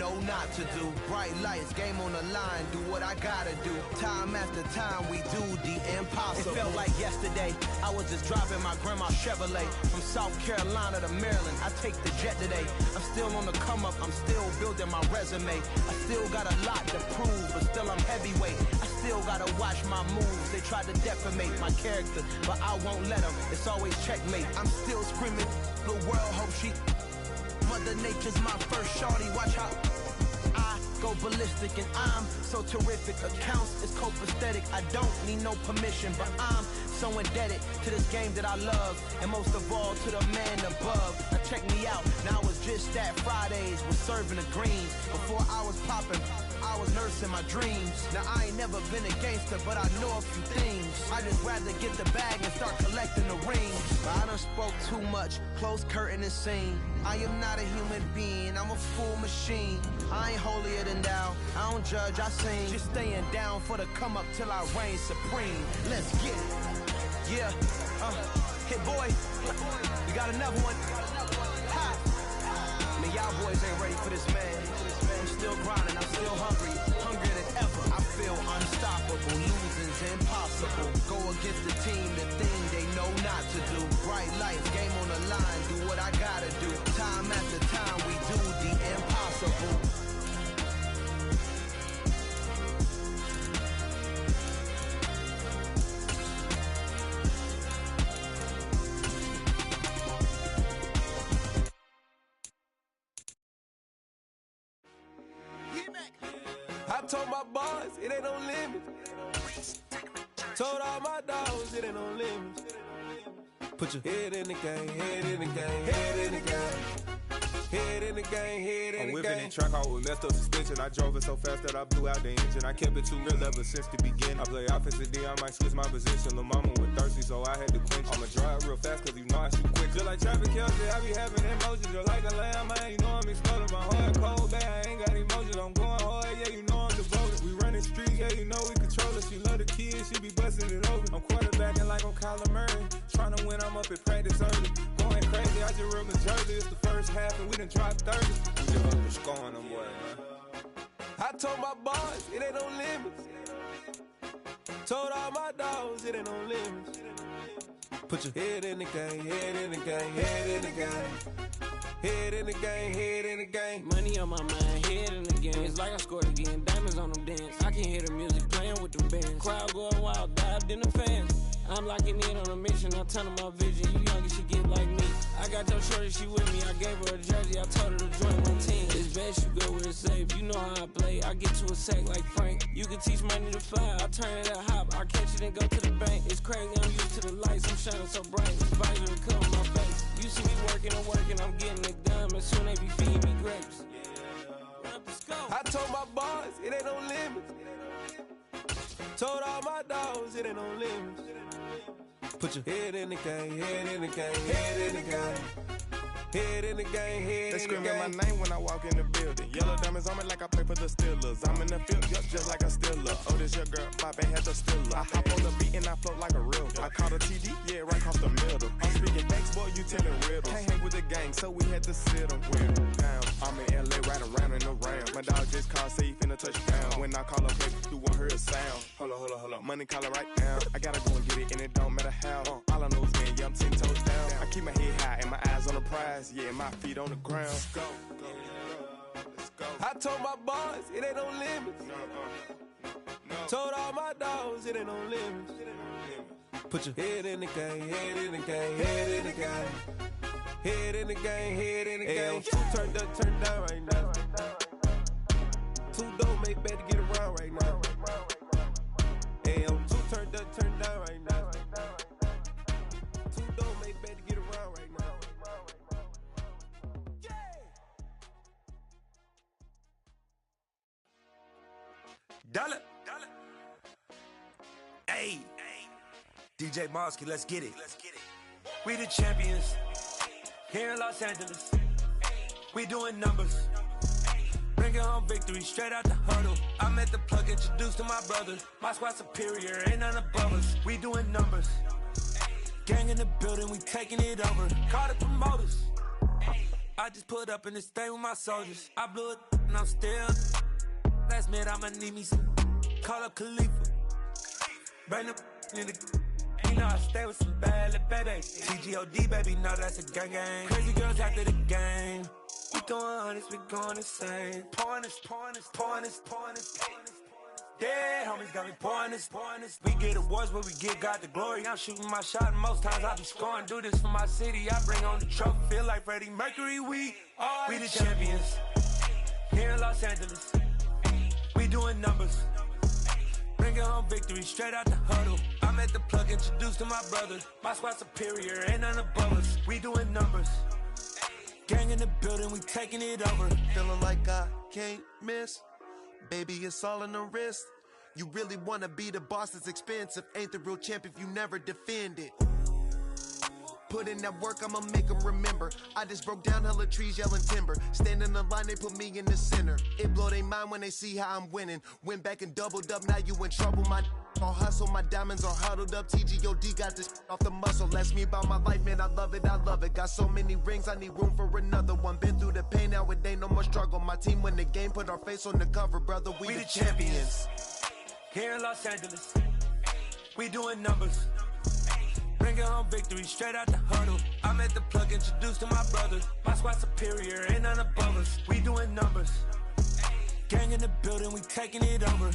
know not to do. Bright lights, game on the line, do what I gotta do. Time after time, we do the impossible. It felt like yesterday, I was just driving my grandma's Chevrolet. From South Carolina to Maryland, I take the jet today. I'm still on the come up, I'm still building my resume. I still got a lot to prove, but still I'm heavyweight. I still gotta watch my moves. They tried to defamate my character, but I won't let them. It's always checkmate. I'm still screaming, the world hope she. Mother Nature's my first shorty. Watch how I go ballistic, and I'm so terrific. Accounts is copacetic. I don't need no permission, but I'm so indebted to this game that I love, and most of all to the man above. Now check me out. Now it's just that Fridays was serving the greens. Before I was popping, I was nursing my dreams. Now I ain't never been a gangster, but I know a few things. I just rather get the bag and start collecting the rings. But I done spoke too much, close curtain and scene. I am not a human being, I'm a full machine. I ain't holier than thou, I don't judge, I sing. Just staying down for the come up till I reign supreme. Let's get it, yeah, hit boy, we got another one. Ha! Man, y'all boys ain't ready for this, man. I'm still grinding, I'm still hungry, hungrier than ever. I feel unstoppable, losing's impossible. Go against the team, the thing they know not to do. Bright lights, game on the line, do what I gotta do. Time after time, we do the impossible. I told my boys, it ain't no limit. Told all my dogs, it ain't no limit. Put your head in the game, head in the game, head in the game. Head in the game, head in the game. I'm whipping in track, I was left up suspension. I drove it so fast that I blew out the engine. I kept it too real ever since the beginning. I play offensive D, I might switch my position. Lil' mama was thirsty, so I had to quench. I'ma drive real fast, cause you know I shoot quick. Just like traffic Kelsey, I be having emotions. Just like a lamb, man, you know I'm exploding. My heart cold, bad, I ain't got emotions. I'm going hard, yeah, you know I'm devoted. We running streets, yeah, you know we control it. She love the kids, she be busting it open. I'm quarterbacking like I'm Kyler Murray. Trying to win, I'm up at practice early. Going crazy, I just real Jersey. It's the first half and we done dropped 30. We just up to scoring them, boy, man. I told my boys, it ain't no limits. Told all my dogs, it ain't no limits. Put your head in the game, head in the game, head in the game. Head in the game, head in the game. Money on my mind, head in the game. It's like I scored again, diamonds on them dance. I can hear the music playing with them bands. Crowd going wild, dived in the fans. I'm locking in on a mission, I tell her my vision. You young and she get like me. I got your shorty, she with me. I gave her a jersey, I told her to join my team. It's best you go where it's safe. You know how I play. I get to a sack like Frank. You can teach money to fly. I turn it a hop. I catch it and go to the bank. It's crazy, I'm used to the lights. I'm shining so bright. It's visor to cover my face. You see me working and working. I'm getting it done. And soon they be feeding me grapes. I told my boys, it ain't no limits. Told all my dogs, it ain't no limits. Put your head in the game, head in the game, head in the game. Head in the game, head they in the game. They screaming my name when I walk in the building. Yellow diamonds on me like I play for the Steelers. I'm in the field, yup, just like a Steeler. Oh, this your girl, Bobby had the Steeler. I hop on the beat and I float like a real. I caught a TD, yeah, right across the middle. I'm speaking thanks, boy, you telling riddles. Can't hang with the gang, so we had to sit them down. I'm in LA, right around and around. My dog just called, say he finna touch down. When I call up, you won't hear a sound. Hold up, money caller right now. I gotta go and get it, and it don't matter how. All I know is man, yeah, I'm 10 toes down. I keep my head high and my eyes on the prize. Yeah, my feet on the ground. Let's go. I told my boys, it ain't no limits. No. Told all my dogs, it ain't no limits. Put your head in the game, head in the game, head in the game. Head in the game, head in the game. Two turned up, turned down right now. Two don't make bad to get around right now. Two turned up, turned down right now. Two don't make bad to get around right now. Dollar. Hey. DJ Mosky, let's get it. We the champions here in Los Angeles. We doing numbers. Bringing home victory straight out the huddle. I met the plug, introduced to my brothers. My squad superior, ain't none above us. We doing numbers. Gang in the building, we taking it over. Call the promoters. I just put up in this thing with my soldiers. I blew it and I'm still. Last minute, I'ma need me some. Call up Khalifa. Bring the in the. You know I stay with some bad little baby. TGOD, baby, know that's a gang gang. Crazy girls after the game. We throwing hundreds, we going insane. Pouring this. Yeah, homies got me pouring this. We get awards, but we give God the glory. I'm shooting my shot, and most times I be scoring. Do this for my city, I bring on the trophy. Feel like Freddie Mercury, we the champions. Here in Los Angeles, we doing numbers. Bringing home victory straight out the huddle. I'm at the plug, introduced to my brothers. My squad superior, ain't none above us. We doing numbers. Gang in the building, we taking it over. Feeling like I can't miss. Baby, it's all in the wrist. You really wanna be the boss, it's expensive. Ain't the real champ if you never defend it. Put in that work, I'ma make them remember. I just broke down hella trees, yelling timber. Stand in the line, they put me in the center. It blow their mind when they see how I'm winning. Went back and doubled up, now you in trouble. My all hustle, my diamonds are huddled up. TGOD got this off the muscle. That's me about my life, man, I love it. Got so many rings, I need room for another one. Been through the pain, now it ain't no more struggle. My team win the game, put our face on the cover, brother. We the champions. Here in Los Angeles, we doing numbers. Bringing home victory straight out the huddle. I'm at the plug, introduced to my brothers. My squad superior, ain't none above us. We doing numbers. Gang in the building, we taking it over.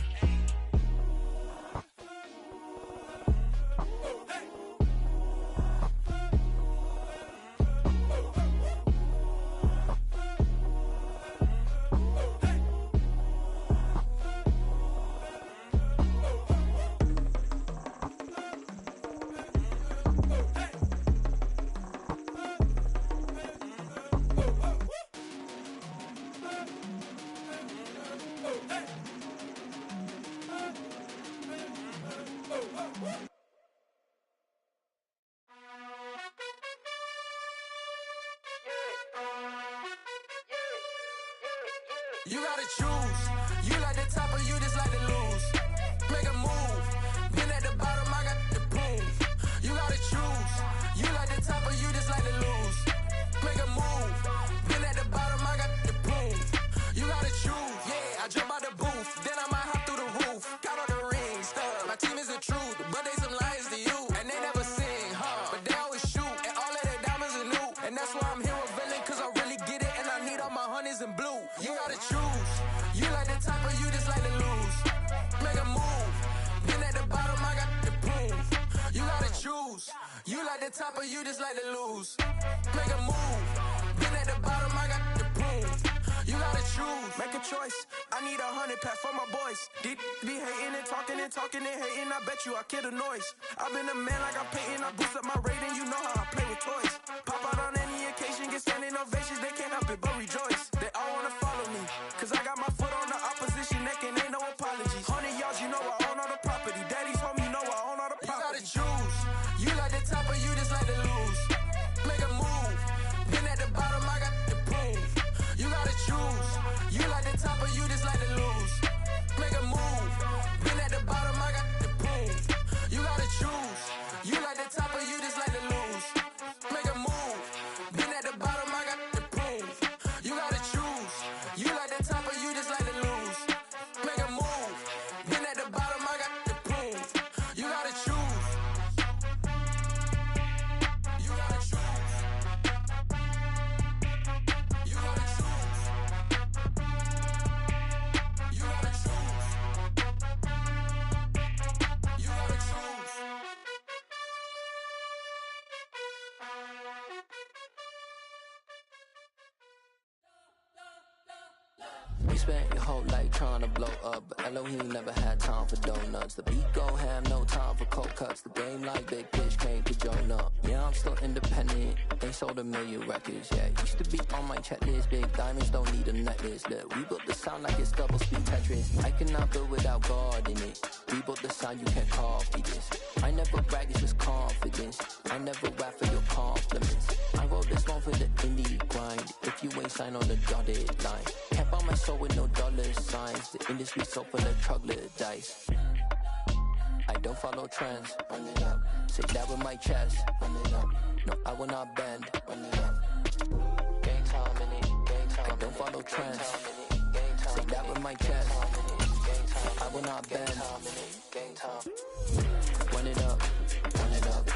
You gotta choose. You like the top or you just like to lose. Make a move. Been at the bottom, I got the proof. You gotta choose. You like the top or you just like to lose. Make a move. Been at the bottom, I got the proof. You gotta choose. Yeah, I jump out the booth. Then I might hop through the roof. Got all the rings, stuff. My team is the truth, but they some liars to you. And they never sing, huh? But they always shoot. And all of their diamonds are new. And that's why I'm here with Villain, cause I really get it. And I need all my honeys in blue. You gotta choose. You like the top or you just like to lose. Make a move. Been at the bottom, I got the proof. You gotta choose. You like the top or you just like to lose. Make a move. Been at the bottom, I got the proof. You gotta choose. Make a choice. I need 100 pack for my boys. Deep be hating and talking and hating. I bet you I kill the noise. I've been a man like I'm Peyton. I boost up my rating. You know how I play with toys. Pop out on any occasion, get standing ovations. They can't help it but rejoice. They all wanna follow me, cause I got my foot on the opposition neck and ain't no apologies. 100 yards, you know I own all the property. Daddy's home, you know I own all the property. You gotta choose. You like the top or you just like to lose. Make a move. Been at the bottom, I got the proof. You gotta choose. You like the top or you just like to lose. Make a move. Been at the bottom, I got the proof. You gotta choose. You like the top or you just like to lose. Make a move. Been at the bottom, I got the proof. You gotta choose. You like the top or you just like to lose. Make a move. Been at the bottom, I got the proof. You gotta choose. You gotta choose. You gotta choose. You gotta choose. You gotta choose. You spent your whole life trying to blow up, but Elohim never had time for donuts. The beat go ham, no time for cold cuts. The game like Big Pitch came to join up. Yeah, I'm still independent, they sold 1 million records, yeah. Used to be on my checklist, big diamonds don't need a necklace. Look, we built the sound like it's double speed Tetris. I cannot build without God in it. We built the sound, you can't copy this. I never brag, it's just confidence. I never rap for your compliments. I wrote this one for the indie grind. If you ain't signed on the dotted line, can't buy my soul with no dollar signs. The industry so full of troglodytes. I don't follow trends. Run it up. Say that with my chest. Run it up. No, I will not bend. Run it up. Gang time in it. Gang time. I don't follow trends. my chest. I will not bend. Run it up, run it up,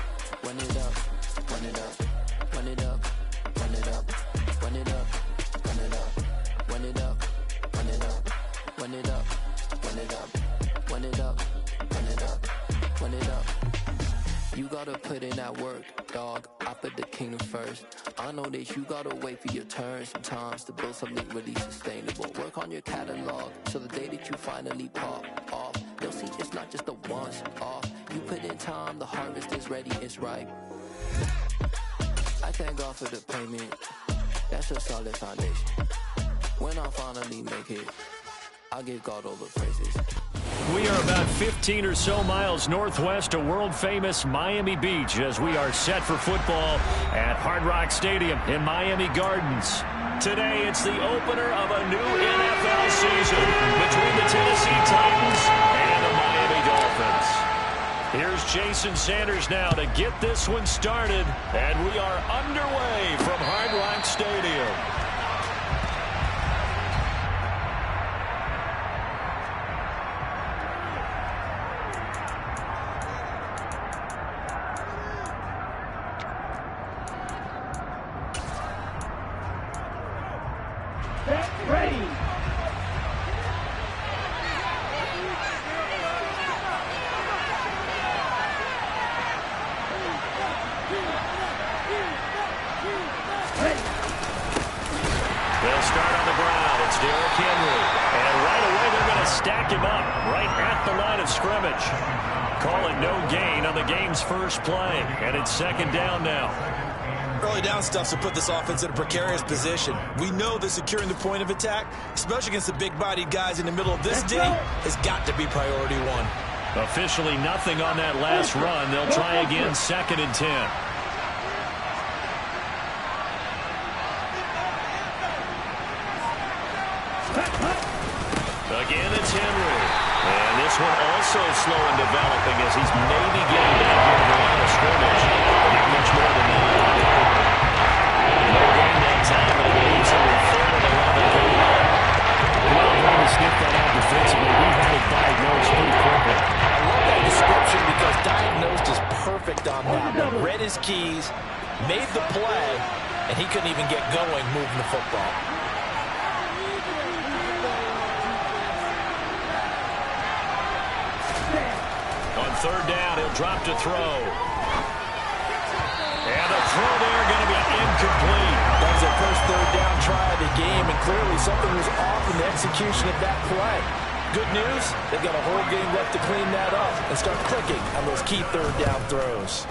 run it up, run it up, run it up, run it up, run it up, run it up, run it up, run it up, run it up, run it up, run it up, run it up, run it up. You gotta put in that work, dog. I put the kingdom first. I know that you gotta wait for your turn sometimes to build something really sustainable. Work on your catalog so the day that you finally pop off, they'll see it's not just a once off. You put in time, the harvest is ready, it's ripe. I thank God for the payment. That's a solid foundation. When I finally make it, I'll give God all the praises. We are about 15 or so miles northwest of world-famous Miami Beach as we are set for football at Hard Rock Stadium in Miami Gardens. Today, it's the opener of a new NFL season between the Tennessee Titans and the Miami Dolphins. Here's Jason Sanders now to get this one started, and we are underway from Hard Rock Stadium. First play, and it's second down now. Early down stuff to put this offense in a precarious position. We know that securing the point of attack, especially against the big-bodied guys in the middle of this D, has got to be priority one. Officially nothing on that last run. They'll try again, second and 10. Again, it's Henry. And this one also slow in developing as he's maybe getting back into the line of scrimmage. But not much more than that. No gain that time, but it leaves him with 3rd and 11. Well, trying to sniff that out defensively. We had it diagnosed pretty quickly. I love that description because diagnosed is perfect on that. Read his keys, made the play, and he couldn't even get going moving the football. Third down, he'll drop to throw. And the throw there going to be incomplete. That was their first third down try of the game, and clearly something was off in the execution of that play. Good news, they've got a whole game left to clean that up and start clicking on those key third down throws.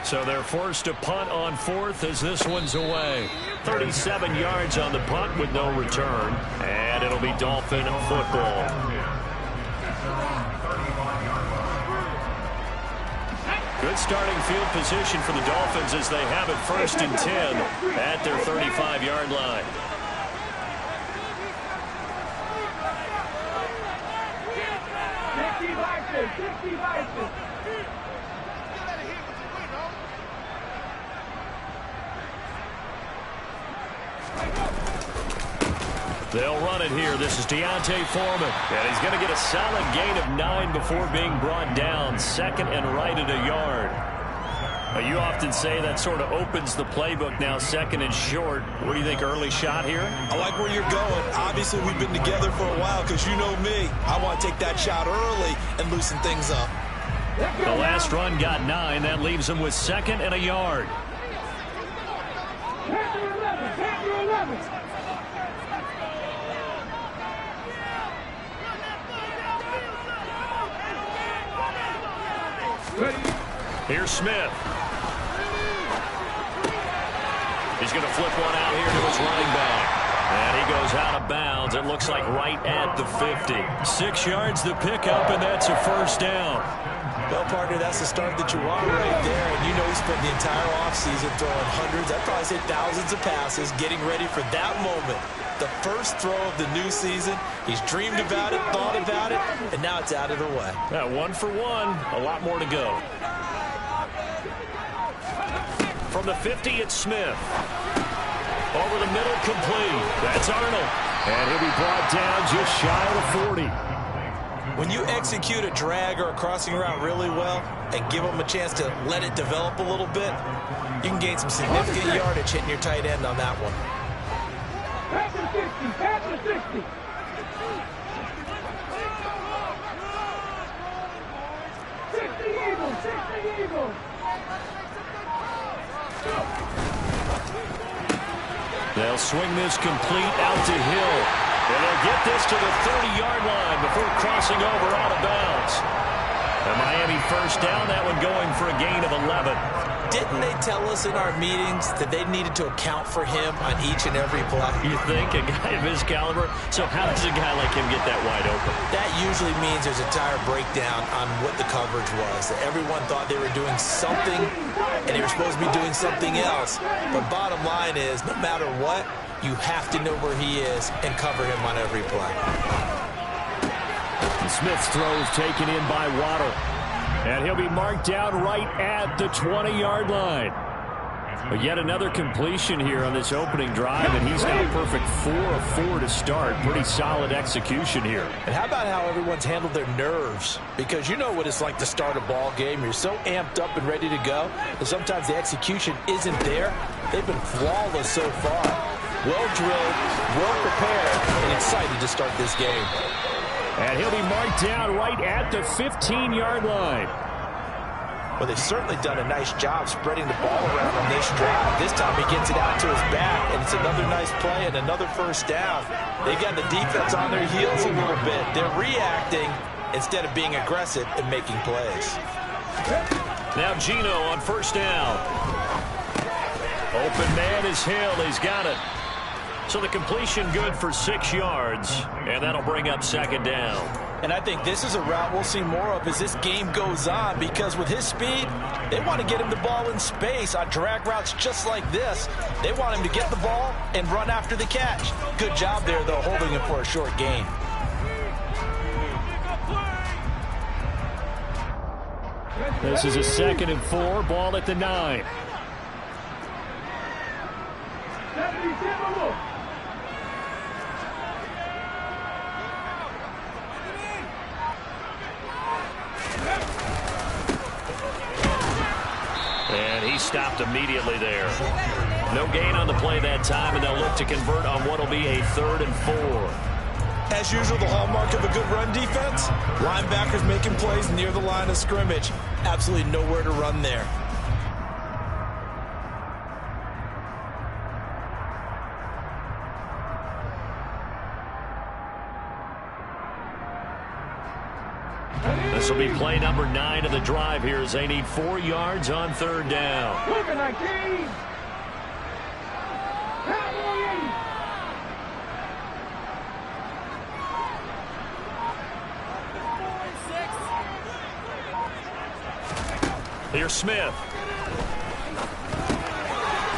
So they're forced to punt on 4th as this one's away. 37 yards on the punt with no return, and it'll be Dolphin football. Good starting field position for the Dolphins as they have it 1st and 10 at their 35-yard line. They'll run it here. This is Deontay Foreman. And he's going to get a solid gain of 9 before being brought down. 2nd and right at a yard. You often say that sort of opens the playbook now, 2nd and short. What do you think, early shot here? I like where you're going. Obviously, we've been together for a while because you know me. I want to take that shot early and loosen things up. The last run got 9. That leaves him with 2nd and a yard. Here's Smith. He's going to flip one out here to his running back. And he goes out of bounds. It looks like right at the 50. 6 yards the pickup, and that's a first down. Well, partner, that's the start that you want right there. And you know he spent the entire offseason throwing hundreds, I'd probably say thousands of passes, getting ready for that moment. The first throw of the new season. He's dreamed about it, thought about it, and now it's out of the way. Yeah, 1 for 1. A lot more to go. From the 50, it's Smith. Over the middle, complete. That's Arnold. And he'll be brought down just shy of the 40. When you execute a drag or a crossing route really well and give them a chance to let it develop a little bit, you can gain some significant yardage hitting your tight end on that one. Pass to 60, pass to 60. They'll swing this complete out to Hill. And they'll get this to the 30-yard line before crossing over out of bounds. The Miami first down, that one going for a gain of 11. Didn't they tell us in our meetings that they needed to account for him on each and every play? You think? A guy of his caliber? So how does a guy like him get that wide open? That usually means there's a entire breakdown on what the coverage was. That everyone thought they were doing something, and they were supposed to be doing something else. But bottom line is, no matter what, you have to know where he is and cover him on every play. Smith's throw is taken in by Waddle. And he'll be marked down right at the 20-yard line. But yet another completion here on this opening drive, and he's now perfect 4 of 4 to start. Pretty solid execution here. And how about how everyone's handled their nerves? Because you know what it's like to start a ball game. You're so amped up and ready to go, and sometimes the execution isn't there. They've been flawless so far. Well drilled, well prepared, and excited to start this game. And he'll be marked down right at the 15-yard line. Well, they've certainly done a nice job spreading the ball around on this drive. This time he gets it out to his back, and it's another nice play and another first down. They've got the defense on their heels a little bit. They're reacting instead of being aggressive and making plays. Now Geno on first down. Open man is Hill. He's got it. So the completion good for 6 yards, and that'll bring up second down. And I think this is a route we'll see more of as this game goes on, because with his speed, they want to get him the ball in space on drag routes just like this. They want him to get the ball and run after the catch. Good job there, though, holding him for a short gain. This is a 2nd and 4, ball at the 9. And he stopped immediately there. No gain on the play that time, and they'll look to convert on what will be a 3rd and 4. As usual, the hallmark of a good run defense, linebackers making plays near the line of scrimmage. Absolutely nowhere to run there. This will be play number 9 of the drive here as they need 4 yards on 3rd down. Here's Smith.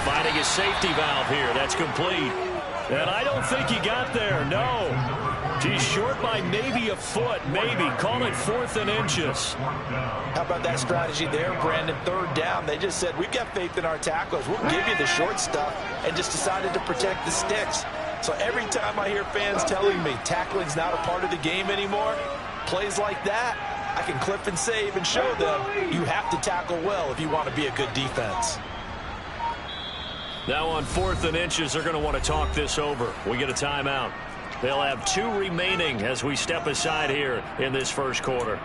Finding his safety valve here. That's complete. And I don't think he got there. No. He's short by maybe a foot, maybe. Call it 4th and inches. How about that strategy there, Brandon? 3rd down. They just said, we've got faith in our tacklers. We'll give you the short stuff, and just decided to protect the sticks. So every time I hear fans telling me tackling's not a part of the game anymore, plays like that, I can clip and save and show them you have to tackle well if you want to be a good defense. Now on 4th and inches, they're going to want to talk this over. We get a timeout. They'll have 2 remaining as we step aside here in this first quarter.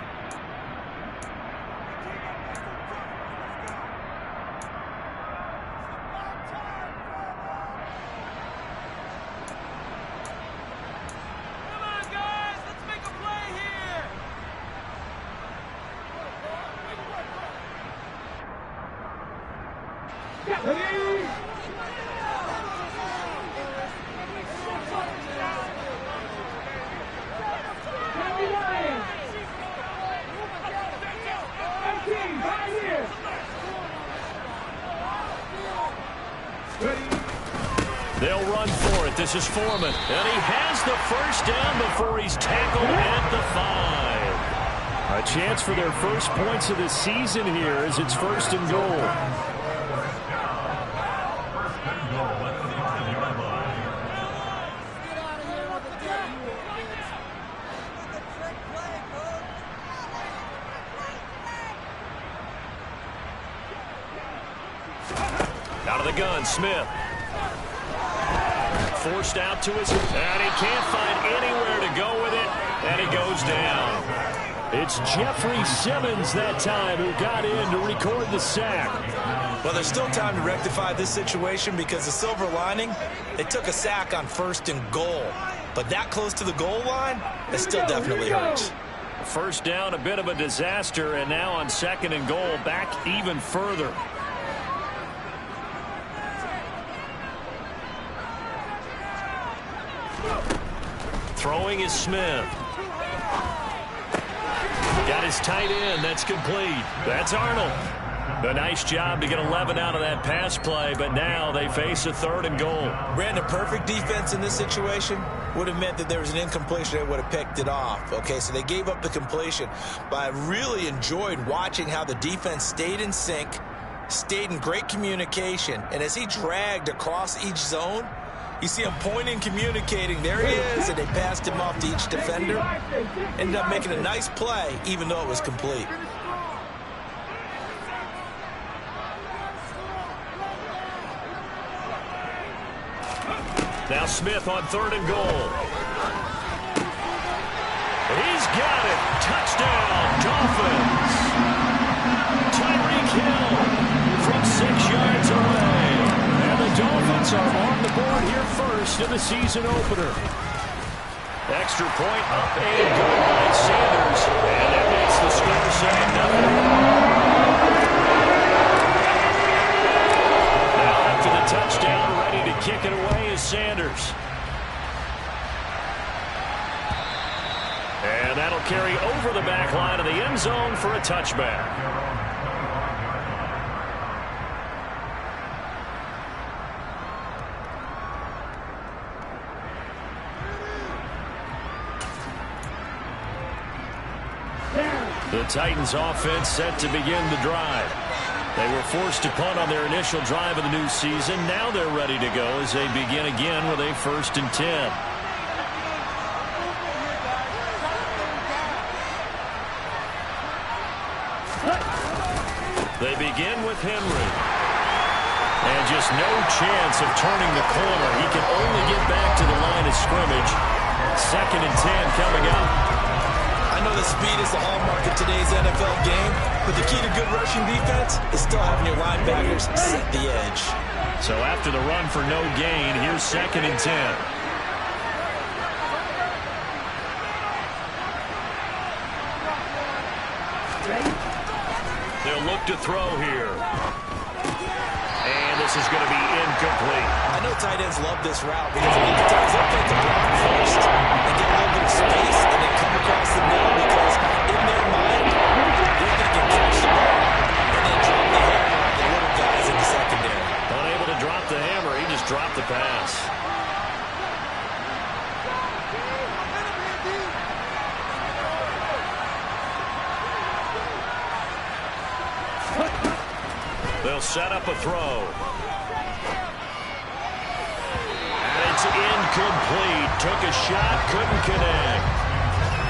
They'll run for it. This is Foreman. And he has the first down before he's tackled at the 5. A chance for their first points of the season here as it's 1st and goal. the gun, Smith. Forced out to his, and he can't find anywhere to go with it, and he goes down. It's Jeffrey Simmons that time who got in to record the sack. Well, there's still time to rectify this situation because the silver lining, they took a sack on 1st and goal. But that close to the goal line, it still definitely hurts. First down, a bit of a disaster, and now on 2nd and goal, back even further. Throwing is Smith. Got his tight end. That's complete. That's Arnold. A nice job to get 11 out of that pass play, but now they face a 3rd and goal. Brandon, perfect defense in this situation would have meant that there was an incompletion. They would have picked it off. Okay, so they gave up the completion, but I really enjoyed watching how the defense stayed in sync, stayed in great communication, and as he dragged across each zone, you see him pointing, communicating. There he is, and they passed him off to each defender. Ended up making a nice play, even though it was complete. Now Smith on 3rd and goal. He's got it. Touchdown, Dolphins. Tyreek Hill from 6 yards away. And the Dolphins are on the board here first in the season opener. Extra point up and good by Sanders. And that makes the score 7-0. Now after the touchdown, ready to kick it away is Sanders. And that'll carry over the back line of the end zone for a touchback. The Titans offense set to begin the drive. They were forced to punt on their initial drive of the new season. Now they're ready to go as they begin again with a 1st and 10. They begin with Henry. And just no chance of turning the corner. He can only get back to the line of scrimmage. 2nd and 10 coming up. I know that speed is the hallmark of today's NFL game, but the key to good rushing defense is still having your linebackers set the edge. So after the run for no gain, here's 2nd and 10. They'll look to throw here. And this is going to be incomplete. I know tight ends love this route because a lot of times they'll take the block first and get a little bit of space and then come across the middle because in their mind, they're thinking catch the ball and then drop the hammer on the little guys in the secondary. Unable to drop the hammer, he just dropped the pass. They'll set up a throw. And it's incomplete. Took a shot, couldn't connect.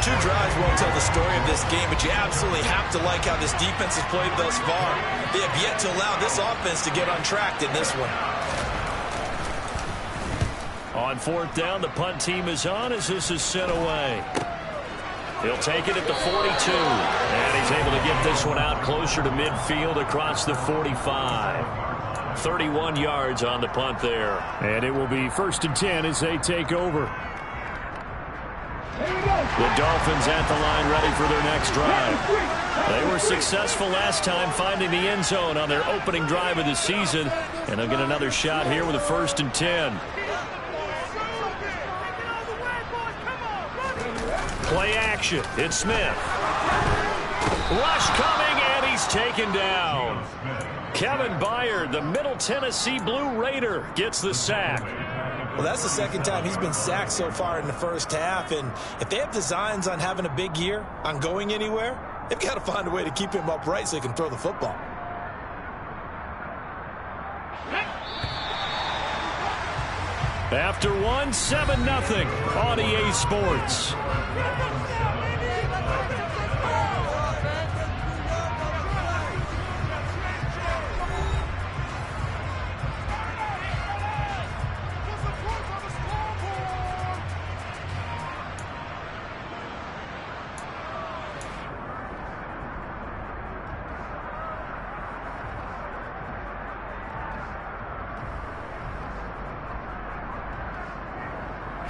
2 drives won't tell the story of this game, but you absolutely have to like how this defense has played thus far. They have yet to allow this offense to get on track in this one. On 4th down, the punt team is on as this is sent away. He'll take it at the 42. And he's able to get this one out closer to midfield across the 45. 31 yards on the punt there. And it will be 1st and 10 as they take over. The Dolphins at the line ready for their next drive. They were successful last time finding the end zone on their opening drive of the season. And they'll get another shot here with a 1st and 10. Play action. It's Smith. Rush coming, and he's taken down. Kevin Byard, the Middle Tennessee Blue Raider, gets the sack. Well, that's the 2nd time he's been sacked so far in the first half, and if they have designs on having a big year, on going anywhere, they've got to find a way to keep him upright so he can throw the football. After 7-0 on EA Sports.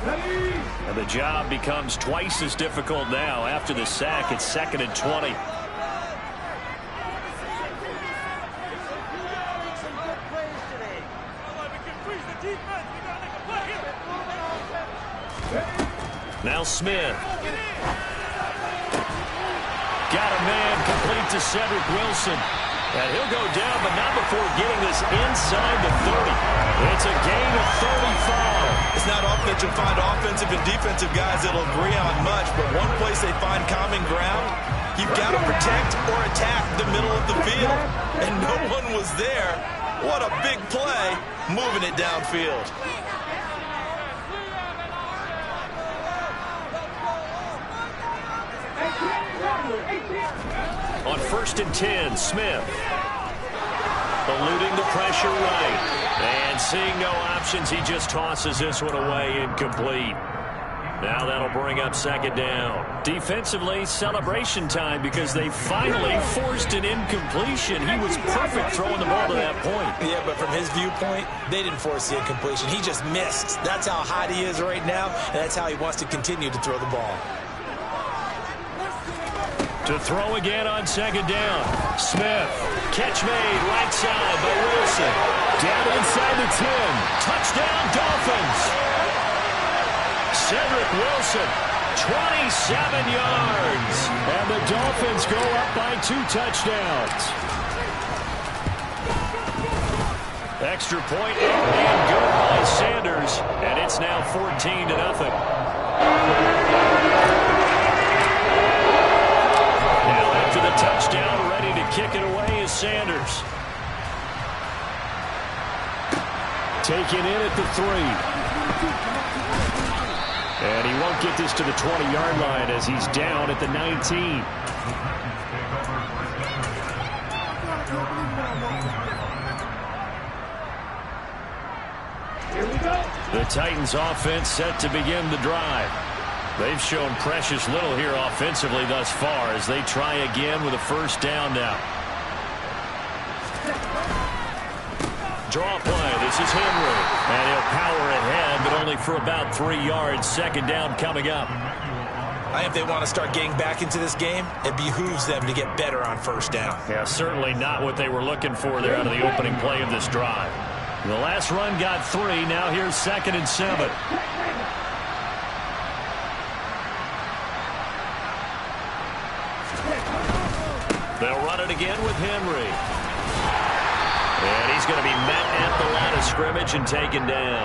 And the job becomes twice as difficult now. After the sack, it's 2nd and 20. Now Smith. Got a man complete to Cedric Wilson. And he'll go down, but not before getting this inside the 30. It's a gain of 35. It's not often that you'll find offensive and defensive guys that'll agree on much, but one place they find common ground, you've got to protect or attack the middle of the field. And no one was there. What a big play, moving it downfield. On 1st and 10, Smith. Eluding the pressure right. And seeing no options, he just tosses this one away, incomplete. Now that'll bring up 2nd down. Defensively, celebration time because they finally forced an incompletion. He was perfect throwing the ball to that point. Yeah, but from his viewpoint, they didn't force the incompletion. He just missed. That's how hot he is right now, and that's how he wants to continue to throw the ball. To throw again on 2nd down. Smith. Catch made right side by Wilson. Down inside the 10. Touchdown Dolphins. Cedric Wilson, 27 yards. And the Dolphins go up by 2 touchdowns. Extra point and good by Sanders. And it's now 14-0. Now after the touchdown, ready to kick it away is Sanders. Taken in at the 3. And he won't get this to the 20-yard line as he's down at the 19. The Titans offense set to begin the drive. They've shown precious little here offensively thus far as they try again with a 1st down now. Draw play. This is Henry. And he'll power ahead, but only for about 3 yards. 2nd down coming up. I think they want to start getting back into this game. It behooves them to get better on 1st down. Yeah, certainly not what they were looking for there out of the opening play of this drive. The last run got 3. Now here's 2nd and 7. They'll run it again with Henry. And he's going to be met at the line of scrimmage and taken down.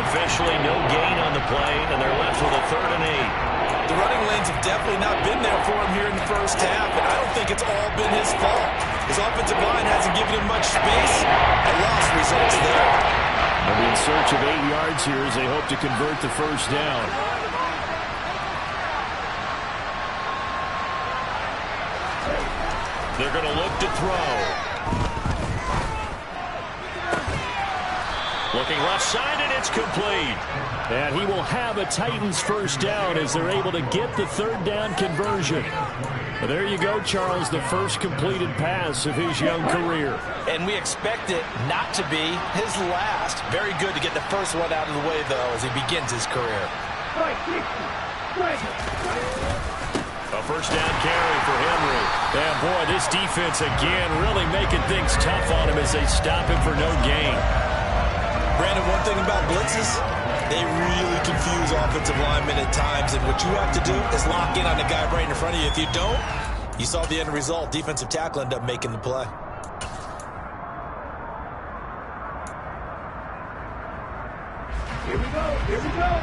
Officially no gain on the play, and they're left with a 3rd and 8. The running lanes have definitely not been there for him here in the 1st half, and I don't think it's all been his fault. His offensive line hasn't given him much space, and lost results there. They'll be in search of 8 yards here as they hope to convert the 1st down. They're going to look to throw. Looking left side, and it's complete. And he will have a Titans 1st down as they're able to get the 3rd down conversion. Well, there you go, Charles, the first completed pass of his young career. And we expect it not to be his last. Very good to get the first one out of the way, though, as he begins his career. A 1st down carry for Henry. And, boy, this defense again really making things tough on him as they stop him for no gain. Brandon, one thing about blitzes, they really confuse offensive linemen at times, and what you have to do is lock in on the guy right in front of you. If you don't, you saw the end result. Defensive tackle ended up making the play. Here we go, here we go.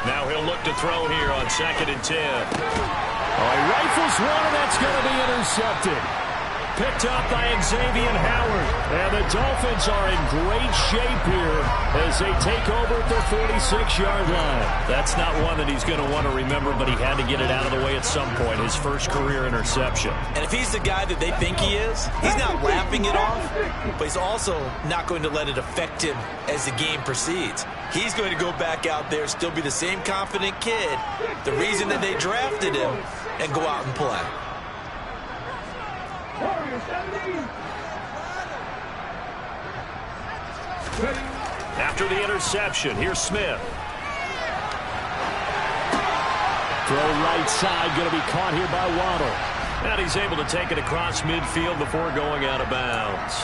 Now he'll look to throw here on 2nd and 10. Oh, he rifles one, and that's going to be intercepted. Picked up by Xavier Howard. And the Dolphins are in great shape here as they take over at their 46-yard line. That's not one that he's going to want to remember, but he had to get it out of the way at some point. His first career interception. And if he's the guy that they think he is, he's not laughing it off, but he's also not going to let it affect him as the game proceeds. He's going to go back out there, still be the same confident kid, the reason that they drafted him, and go out and play. After the interception, here's Smith. Throw right side, going to be caught here by Waddle. And he's able to take it across midfield before going out of bounds.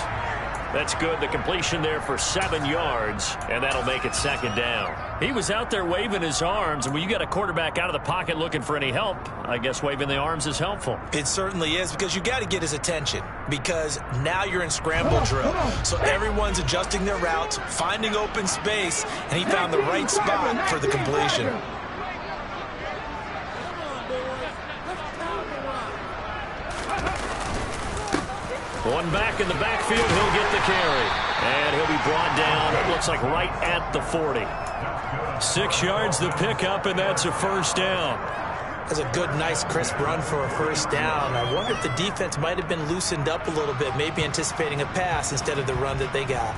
That's good. The completion there for 7 yards, and that'll make it second down. He was out there waving his arms, and when you got a quarterback out of the pocket looking for any help, I guess waving the arms is helpful. It certainly is, because you got to get his attention, because now you're in scramble drill. So everyone's adjusting their routes, finding open space, and he found the right spot for the completion. One back in the backfield, he'll get the carry. And he'll be brought down, it looks like right at the 40. 6 yards the pickup, and that's a first down. That's a good, nice, crisp run for a first down. I wonder if the defense might have been loosened up a little bit, maybe anticipating a pass instead of the run that they got.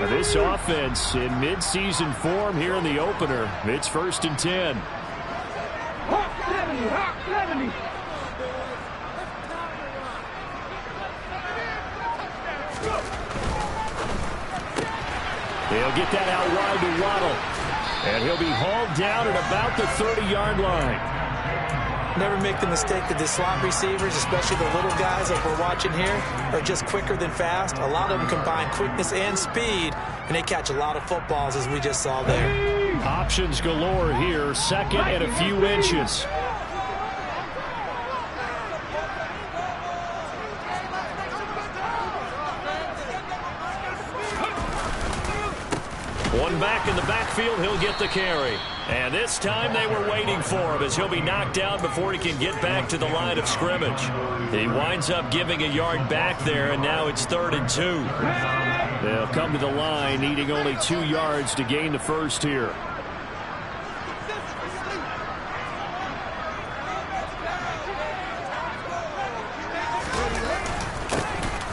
This offense in midseason form here in the opener. It's 1st and 10. They'll get that out wide to Waddle. And he'll be hauled down at about the 30-yard line. Never make the mistake that the slot receivers, especially the little guys like we're watching here, are just quicker than fast. A lot of them combine quickness and speed, and they catch a lot of footballs, as we just saw there. Options galore here, second and a few inches. One back in the backfield, he'll get the carry. And this time they were waiting for him as he'll be knocked down before he can get back to the line of scrimmage. He winds up giving a yard back there, and now it's 3rd and 2. They'll come to the line, needing only 2 yards to gain the first here.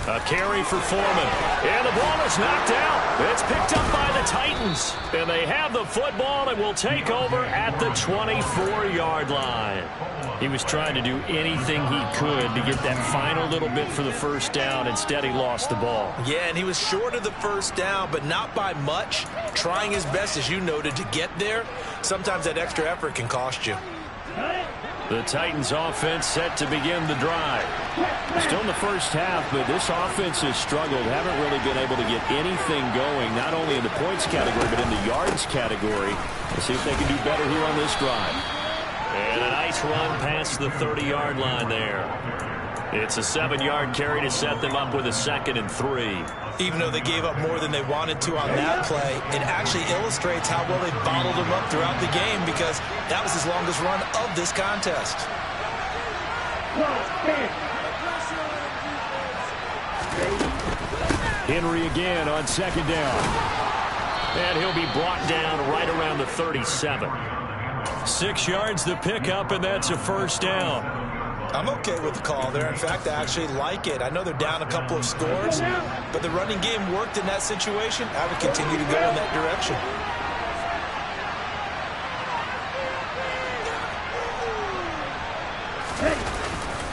A carry for Foreman. And the ball is knocked out. It's picked up by the Titans. And they have the football and will take over at the 24-yard line. He was trying to do anything he could to get that final little bit for the first down. Instead, he lost the ball. Yeah, and he was short of the first down, but not by much. Trying his best, as you noted, to get there. Sometimes that extra effort can cost you. The Titans offense set to begin the drive. Still in the first half, but this offense has struggled. Haven't really been able to get anything going, not only in the points category, but in the yards category. Let's see if they can do better here on this drive. And a nice run past the 30-yard line there. It's a 7-yard carry to set them up with a 2nd and 3. Even though they gave up more than they wanted to on that play, it actually illustrates how well they bottled them up throughout the game, because that was his longest run of this contest. Henry again on 2nd down. And he'll be brought down right around the 37. 6 yards the pickup, and that's a first down. I'm okay with the call there. In fact, I actually like it. I know they're down a couple of scores, but the running game worked in that situation. I would continue to go in that direction.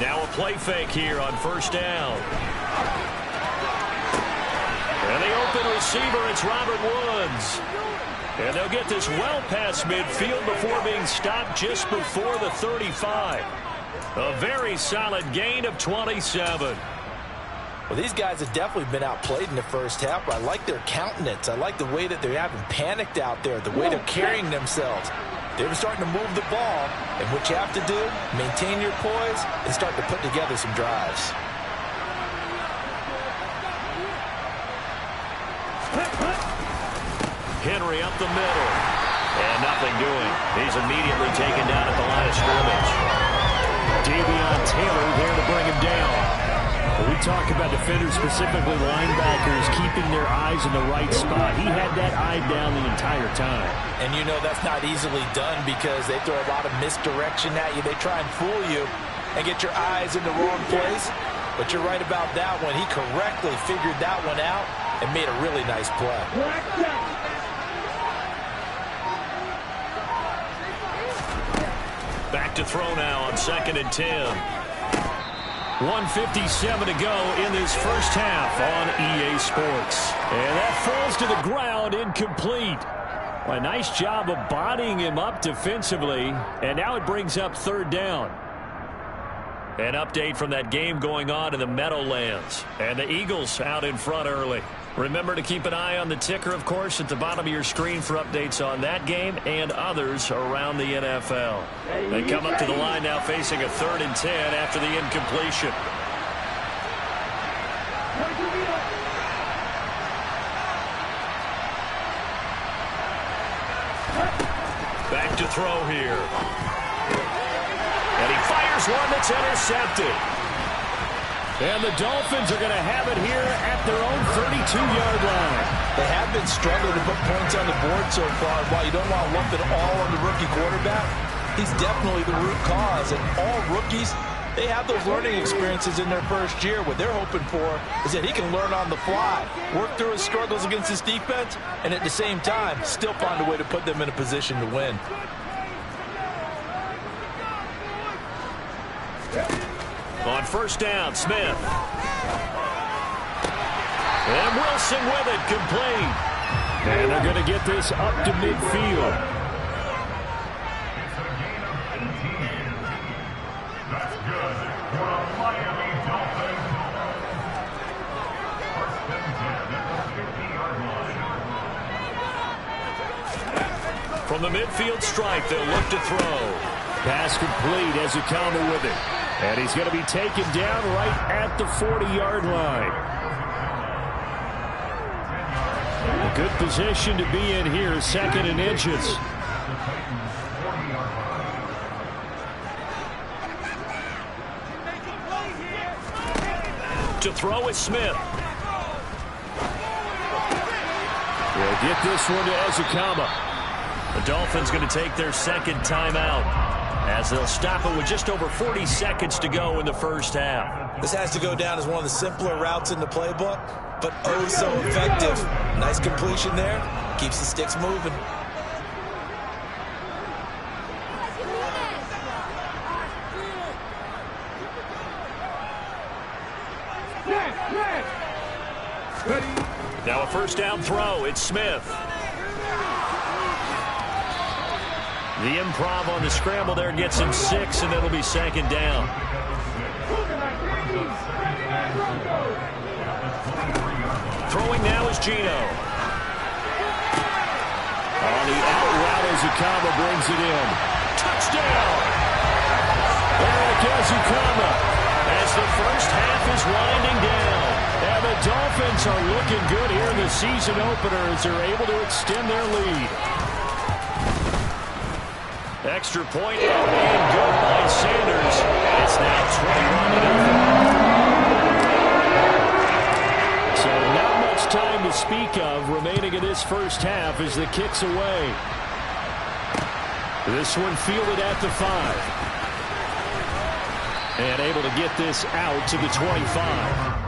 Now a play fake here on first down. And the open receiver, it's Robert Woods. And they'll get this well past midfield before being stopped just before the 35. A very solid gain of 27. Well, these guys have definitely been outplayed in the first half, but I like their countenance. I like the way that they're having panicked out there, the way they're carrying themselves. They're starting to move the ball, and what you have to do, maintain your poise and start to put together some drives. Henry up the middle. And nothing doing. He's immediately taken down at the line of scrimmage. Davion Taylor there to bring him down. We talk about defenders, specifically linebackers, keeping their eyes in the right spot. He had that eye down the entire time. And you know that's not easily done, because they throw a lot of misdirection at you. They try and fool you and get your eyes in the wrong place. But you're right about that one. He correctly figured that one out and made a really nice play. Back to throw now on 2nd and 10. 1:57 to go in this first half on EA Sports. And that falls to the ground, incomplete. A nice job of bodying him up defensively, and now it brings up 3rd down. An update from that game going on in the Meadowlands. And the Eagles out in front early. Remember to keep an eye on the ticker, of course, at the bottom of your screen for updates on that game and others around the NFL. They come up to the line now facing a 3rd and 10 after the incompletion. Back to throw here. And he fires one that's intercepted. And the Dolphins are going to have it here at their own 32-yard line. They have been struggling to put points on the board so far. While you don't want to lump it all on the rookie quarterback, he's definitely the root cause. And all rookies, they have those learning experiences in their first year. What they're hoping for is that he can learn on the fly, work through his struggles against his defense, and at the same time, still find a way to put them in a position to win. On 1st down, Smith. And Wilson with it, complete. And they're going to get this up to midfield. That's good for the Miami Dolphins. 1st and 10 at the 50-yard line. From the midfield stripe, they'll look to throw. Pass complete as Ezekama with it. And he's going to be taken down right at the 40-yard line. A good position to be in here, 2nd and inches. To throw is Smith. We'll get this one to Ezekama. The Dolphins going to take their 2nd timeout, as they'll stop it with just over 40 seconds to go in the first half. This has to go down as one of the simpler routes in the playbook, but oh so effective. Nice completion there. Keeps the sticks moving. Now a 1st down throw. It's Smith. The improv on the scramble there gets him 6, and it'll be 2nd down. Throwing now is Gino. On the out route, Ezekama brings it in. Touchdown! Eric Ezekama, as the first half is winding down. And the Dolphins are looking good here in the season opener as they're able to extend their lead. Extra point and good by Sanders. It's now 21-0. So not much time to speak of remaining in this first half as the kick's away. This one fielded at the 5. And able to get this out to the 25.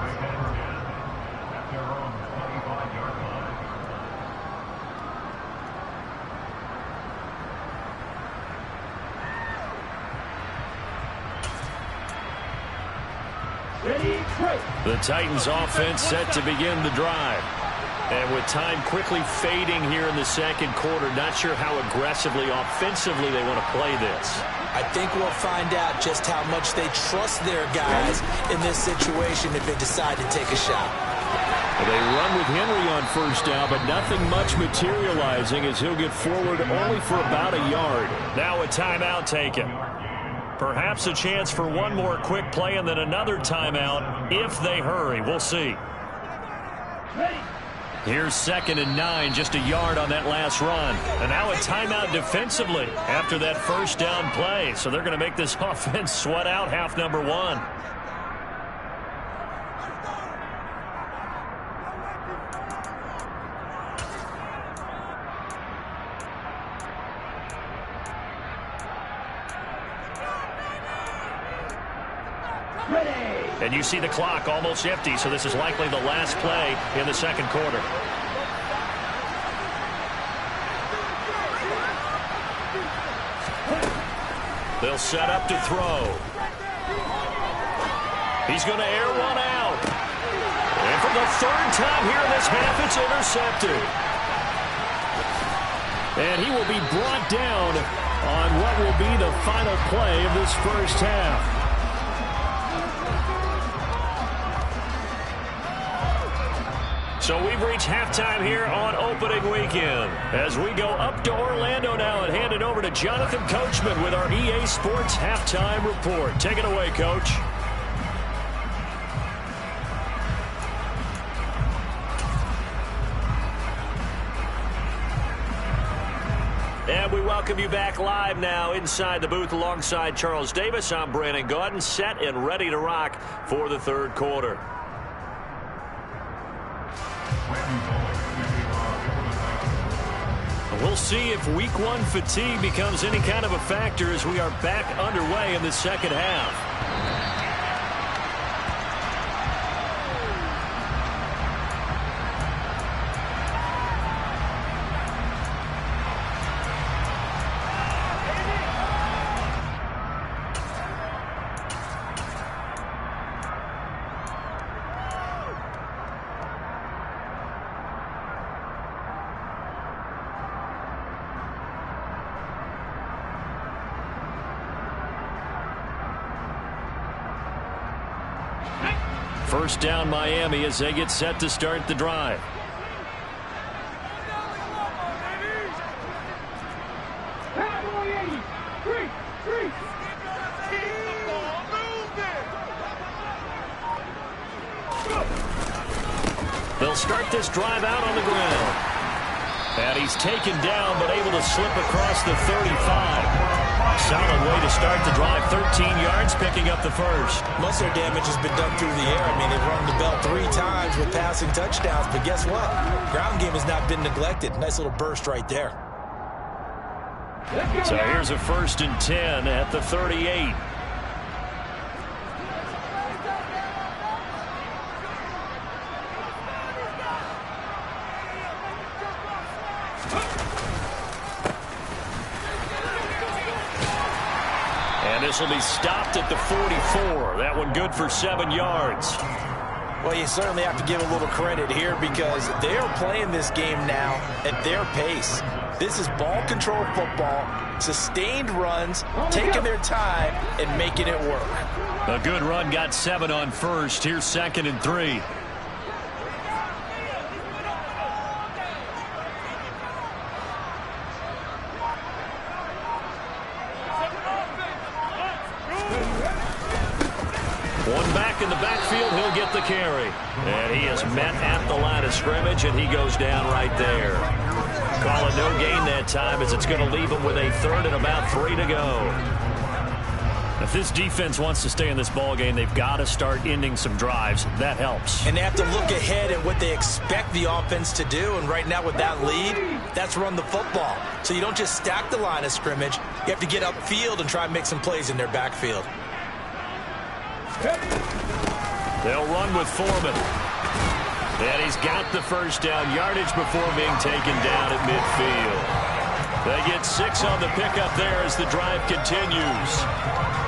The Titans offense set to begin the drive. And with time quickly fading here in the 2nd quarter, not sure how aggressively, offensively they want to play this. I think we'll find out just how much they trust their guys in this situation if they decide to take a shot. Well, they run with Henry on 1st down, but nothing much materializing as he'll get forward only for about a yard. Now a timeout taken. Perhaps a chance for one more quick play and then another timeout if they hurry. We'll see. Here's 2nd and 9, just a yard on that last run. And now a timeout defensively after that 1st down play. So they're going to make this offense sweat out half number 1. And you see the clock almost empty, so this is likely the last play in the 2nd quarter. They'll set up to throw. He's going to air one out. And for the third time here in this half, it's intercepted. And he will be brought down on what will be the final play of this first half. So we've reached halftime here on opening weekend. As we go up to Orlando now and hand it over to Jonathan Coachman with our EA Sports Halftime Report. Take it away, Coach. And we welcome you back live now inside the booth alongside Charles Davis. I'm Brandon Gaudin, set and ready to rock for the third quarter. We'll see if week one fatigue becomes any kind of a factor as we are back underway in the second half. First down Miami as they get set to start the drive. They'll start this drive out on the ground. And he's taken down but able to slip across the 35. Solid way to start the drive. 13 yards, picking up the first. Most of their damage has been done through the air. I mean, they've rung the bell 3 times with passing touchdowns. But guess what? Ground game has not been neglected. Nice little burst right there. So here's a 1st and 10 at the 38. This will be stopped at the 44. That one good for 7 yards. Well, you certainly have to give a little credit here because they are playing this game now at their pace. This is ball control football, sustained runs, taking their time and making it work. A good run, got 7 on first. Here's 2nd and 3. One back in the backfield, he'll get the carry. And he is met at the line of scrimmage, and he goes down right there. Call it no gain that time as it's going to leave him with a 3rd and about 3 to go. If this defense wants to stay in this ball game, they've got to start ending some drives. That helps. And they have to look ahead at what they expect the offense to do. And right now with that lead, that's run the football. So you don't just stack the line of scrimmage. You have to get upfield and try and make some plays in their backfield. They'll run with Foreman. And he's got the first down, yardage before being taken down at midfield. They get 6 on the pickup there as the drive continues.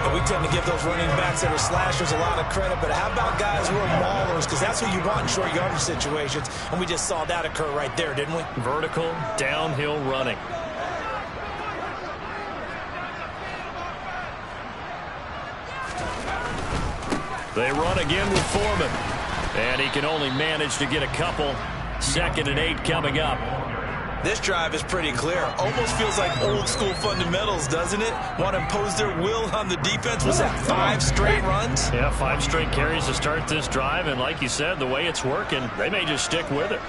And we tend to give those running backs that are slashers a lot of credit, but how about guys who are maulers? Because that's who you want in short yardage situations, and we just saw that occur right there, didn't we? Vertical, downhill running. They run again with Foreman. And he can only manage to get a couple. 2nd and 8 coming up. This drive is pretty clear. Almost feels like old school fundamentals, doesn't it? Want to impose their will on the defense. Was that 5 straight runs? Yeah, 5 straight carries to start this drive. And like you said, the way it's working, they may just stick with it.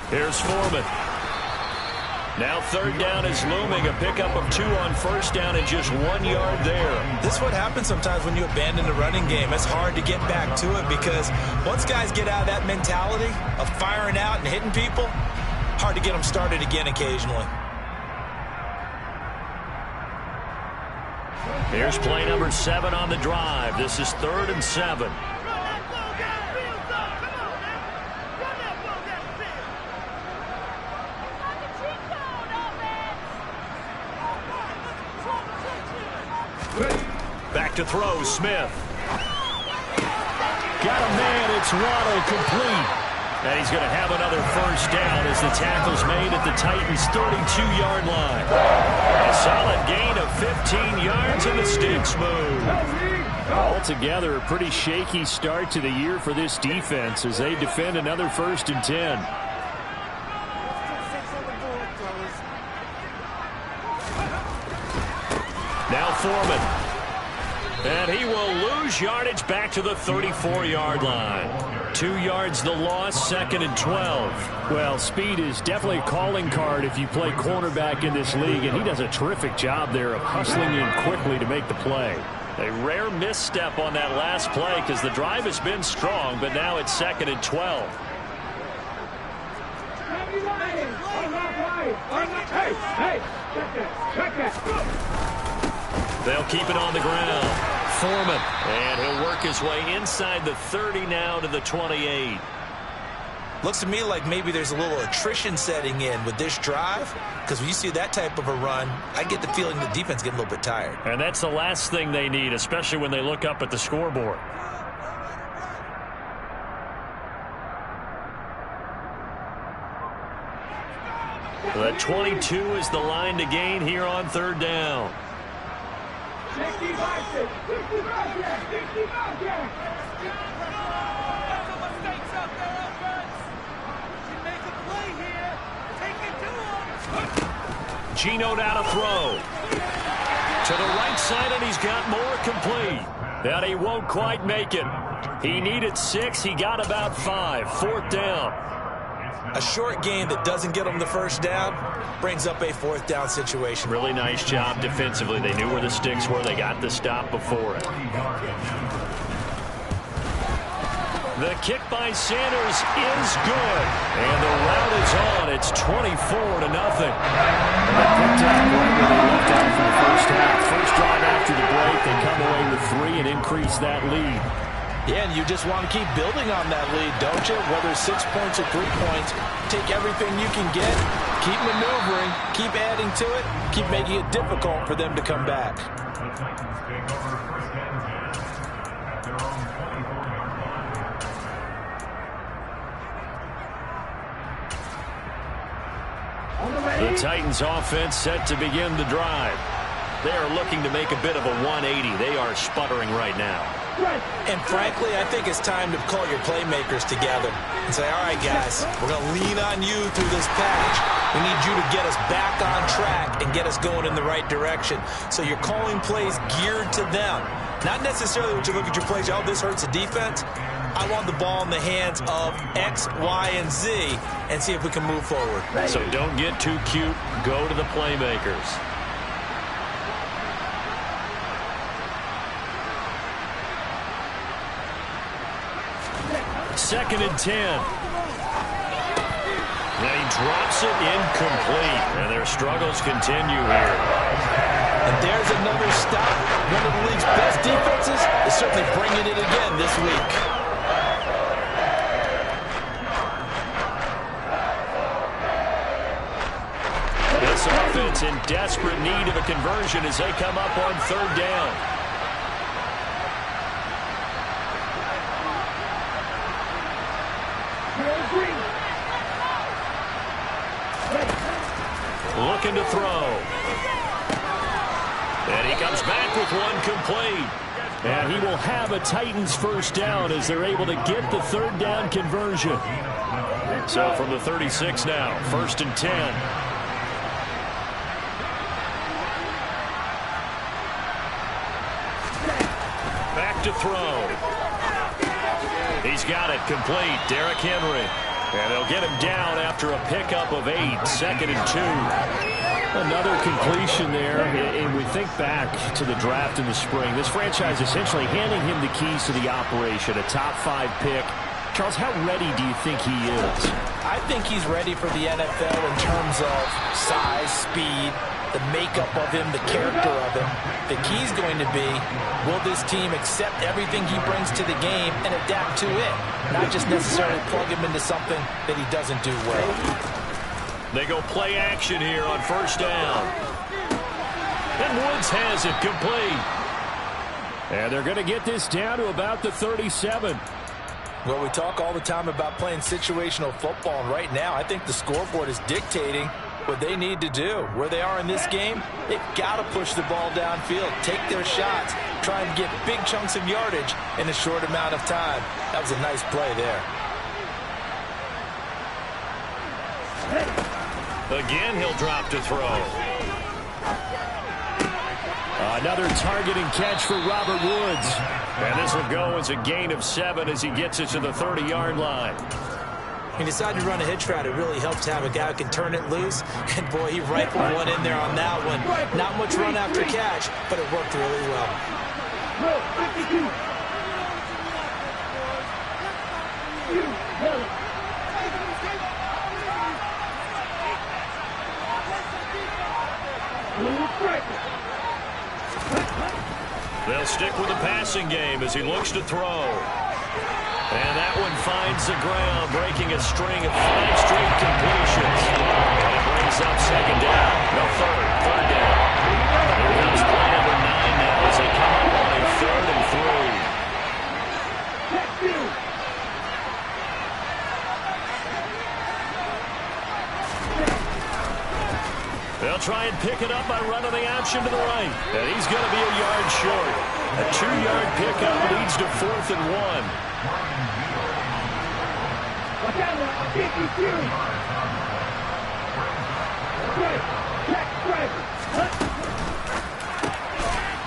Here's Foreman. Now 3rd down is looming. A pickup of 2 on 1st down and just 1 yard there. This is what happens sometimes when you abandon the running game. It's hard to get back to it because once guys get out of that mentality of firing out and hitting people, hard to get them started again occasionally. Here's play number 7 on the drive. This is 3rd and 7. to throw, Smith. Got a man, it's Waddle, complete. And he's going to have another first down as the tackle's made at the Titans' 32-yard line. A solid gain of 15 yards and the sticks move. Altogether, a pretty shaky start to the year for this defense as they defend another 1st and 10. Now Foreman. And he will lose yardage back to the 34-yard line. 2 yards the loss, 2nd and 12. Well, speed is definitely a calling card if you play cornerback in this league, and he does a terrific job there of hustling in quickly to make the play. A rare misstep on that last play because the drive has been strong, but now it's 2nd and 12. They'll keep it on the ground. Foreman. And he'll work his way inside the 30 now to the 28. Looks to me like maybe there's a little attrition setting in with this drive, because when you see that type of a run, I get the feeling the defense getting a little bit tired. And that's the last thing they need, especially when they look up at the scoreboard. The 22 is the line to gain here on 3rd down. Geno down to throw. To the right side, and he's got more, complete. But he won't quite make it. He needed 6. He got about 5. 4th down. A short game that doesn't get them the first down brings up a 4th down situation. Really nice job defensively. They knew where the sticks were. They got the stop before it. The kick by Sanders is good. And the route is on. It's 24-0. And they picked up right where they left out from the first half. First drive after the break, they come away with 3 and increase that lead. Yeah, and you just want to keep building on that lead, don't you? Whether it's 6 points or 3 points, take everything you can get, keep maneuvering, keep adding to it, keep making it difficult for them to come back. The Titans offense set to begin the drive. They are looking to make a bit of a 180. They are sputtering right now. And frankly, I think it's time to call your playmakers together and say, all right, guys, we're going to lean on you through this patch. We need you to get us back on track and get us going in the right direction. So you're calling plays geared to them. Not necessarily when you look at your plays, oh, this hurts the defense. I want the ball in the hands of X, Y, and Z and see if we can move forward. So don't get too cute. Go to the playmakers. 2nd and 10. And he drops it incomplete. And their struggles continue here. And there's another stop. One of the league's best defenses is certainly bringing it again this week. This offense in desperate need of a conversion as they come up on 3rd down. Looking to throw. And he comes back with one complete. And he will have a Titans first down as they're able to get the 3rd down conversion. So from the 36 now, 1st and 10. Back to throw. He's got it complete. Derrick Henry. And they'll get him down after a pickup of 8. 2nd and 2. Another completion there. And we think back to the draft in the spring. This franchise essentially handing him the keys to the operation. A top 5 pick. Charles, how ready do you think he is? I think he's ready for the NFL in terms of size, speed, the makeup of him, the character of him. The key's going to be, will this team accept everything he brings to the game and adapt to it? Not just necessarily plug him into something that he doesn't do well. They go play action here on 1st down. And Woods has it complete. And they're going to get this down to about the 37. Well, we talk all the time about playing situational football, and right now I think the scoreboard is dictating what they need to do. Where they are in this game, they've got to push the ball downfield, take their shots, try and get big chunks of yardage in a short amount of time. That was a nice play there. Again, he'll drop to throw. Another targeting catch for Robert Woods. And this will go as a gain of 7 as he gets it to the 30-yard line. He decided to run a hitch route. It really helps to have a guy who can turn it loose. And, boy, he rifled one in there on that one. Not much run after catch, but it worked really well. They'll stick with the passing game as he looks to throw. And that one finds the ground, breaking a string of 5 straight completions. And it brings up second down. No, third down. Here comes play number 9 now as they come up on a 3rd and 3. They'll try and pick it up by running the option to the right. And he's going to be a yard short. A 2-yard pickup leads to 4th and 1.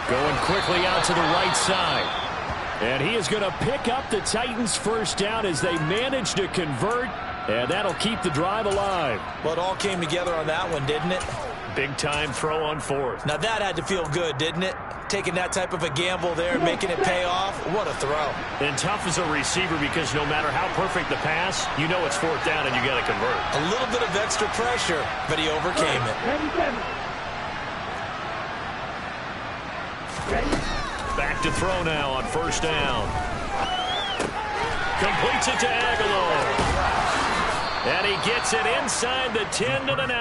Going quickly out to the right side. And he is going to pick up the Titans' first down as they manage to convert. And that'll keep the drive alive. Well, it all came together on that one, didn't it? Big-time throw on 4th. Now that had to feel good, didn't it? Taking that type of a gamble there, making it pay off. What a throw. And tough as a receiver because no matter how perfect the pass, you know it's 4th down and you got to convert. A little bit of extra pressure, but he overcame it. Back to throw now on 1st down. Completes it to Aguilar. And he gets it inside the 10 to the 9.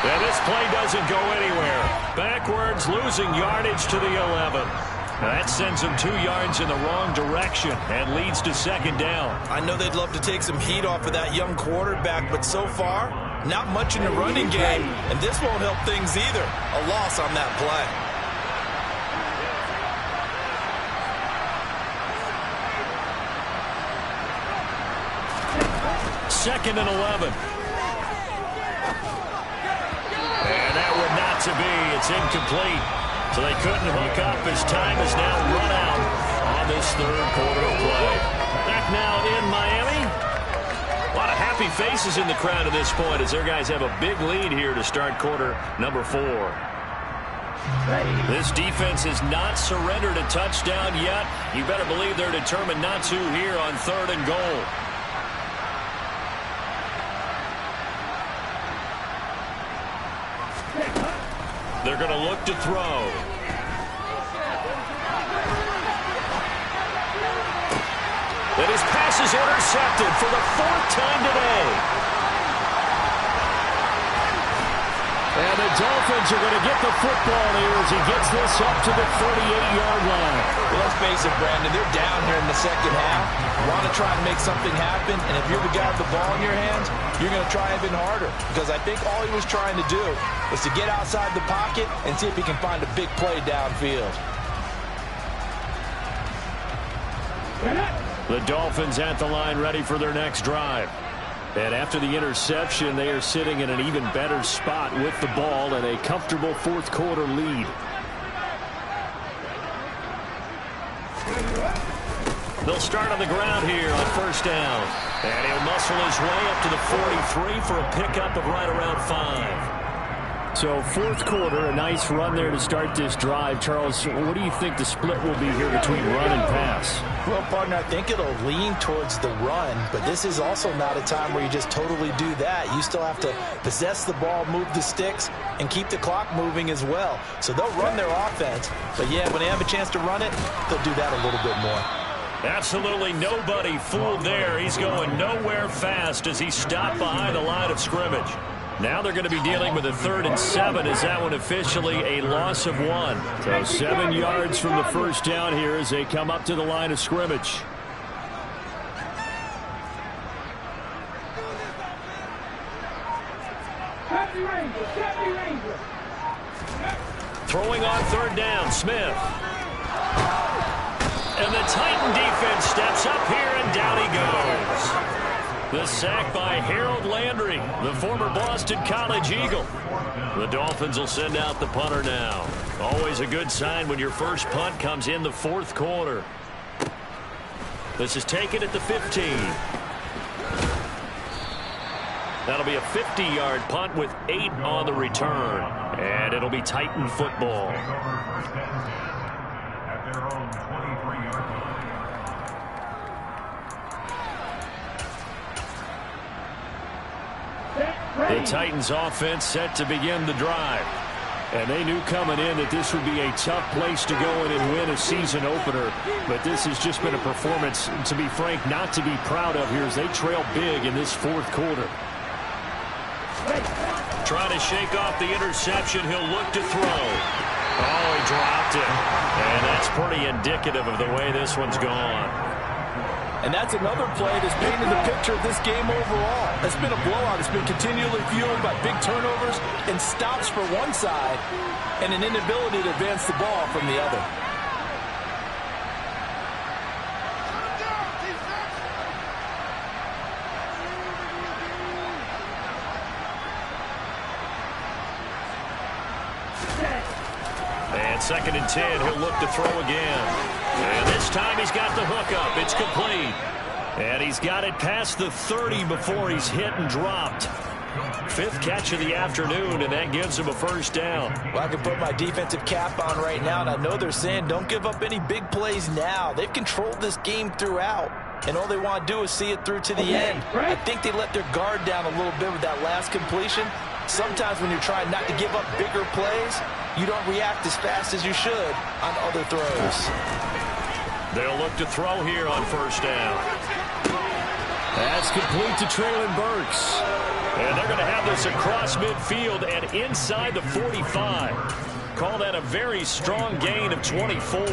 And this play doesn't go anywhere. Backwards, losing yardage to the 11. That sends him 2 yards in the wrong direction and leads to 2nd down. I know they'd love to take some heat off of that young quarterback, but so far, not much in the running game, and this won't help things either. A loss on that play. Second and 11. And that would not to be. It's incomplete. So they couldn't hook up as time is now run out on this 3rd quarter of play. Back now in Miami. A lot of happy faces in the crowd at this point as their guys have a big lead here to start quarter number 4. This defense has not surrendered a touchdown yet. You better believe they're determined not to here on 3rd and goal. They're going to look to throw. And his pass is intercepted for the 4th time today. And the Dolphins are going to get the football here as he gets this up to the 38-yard line. Well, let's face it, Brandon, they're down here in the second half. Want to try and make something happen, and if you're the guy with the ball in your hands, you're going to try even harder. Because I think all he was trying to do was to get outside the pocket and see if he can find a big play downfield. The Dolphins at the line ready for their next drive. And after the interception, they are sitting in an even better spot with the ball and a comfortable 4th quarter lead. They'll start on the ground here on 1st down. And he'll muscle his way up to the 43 for a pickup of right around 5. So 4th quarter, a nice run there to start this drive. Charles, what do you think the split will be here between run and pass? Well, partner, I think it'll lean towards the run, but this is also not a time where you just totally do that. You still have to possess the ball, move the sticks, and keep the clock moving as well. So they'll run their offense, but yeah, when they have a chance to run it, they'll do that a little bit more. Absolutely nobody fooled there. He's going nowhere fast as he stopped behind the line of scrimmage. Now they're going to be dealing with a 3rd and 7 as that one officially a loss of 1. So 7 yards from the first down here as they come up to the line of scrimmage. Throwing on 3rd down, Smith. And the Titan defense steps up here, and down he goes. The sack by Harold Landry, the former Boston College Eagle. The Dolphins will send out the punter now. Always a good sign when your first punt comes in the 4th quarter. This is taken at the 15. That'll be a 50-yard punt with 8 on the return. And it'll be Titan football. The Titans offense set to begin the drive. And they knew coming in that this would be a tough place to go in and win a season opener. But this has just been a performance, to be frank, not to be proud of here as they trail big in this 4th quarter. Trying to shake off the interception. He'll look to throw. Oh, he dropped it. And that's pretty indicative of the way this one's gone. And that's another play that's painted the picture of this game overall. It's been a blowout. It's been continually fueled by big turnovers and stops for one side and an inability to advance the ball from the other. And 2nd and 10, he'll look to throw again. And this time he's got the hook up. It's complete. And he's got it past the 30 before he's hit and dropped. 5th catch of the afternoon, and that gives him a first down. Well, I can put my defensive cap on right now, and I know they're saying don't give up any big plays now. They've controlled this game throughout, and all they want to do is see it through to the end. I think they let their guard down a little bit with that last completion. Sometimes when you're trying not to give up bigger plays, you don't react as fast as you should on other throws. They'll look to throw here on first down. That's complete to Traylon Burks. And they're going to have this across midfield and inside the 45. Call that a very strong gain of 24.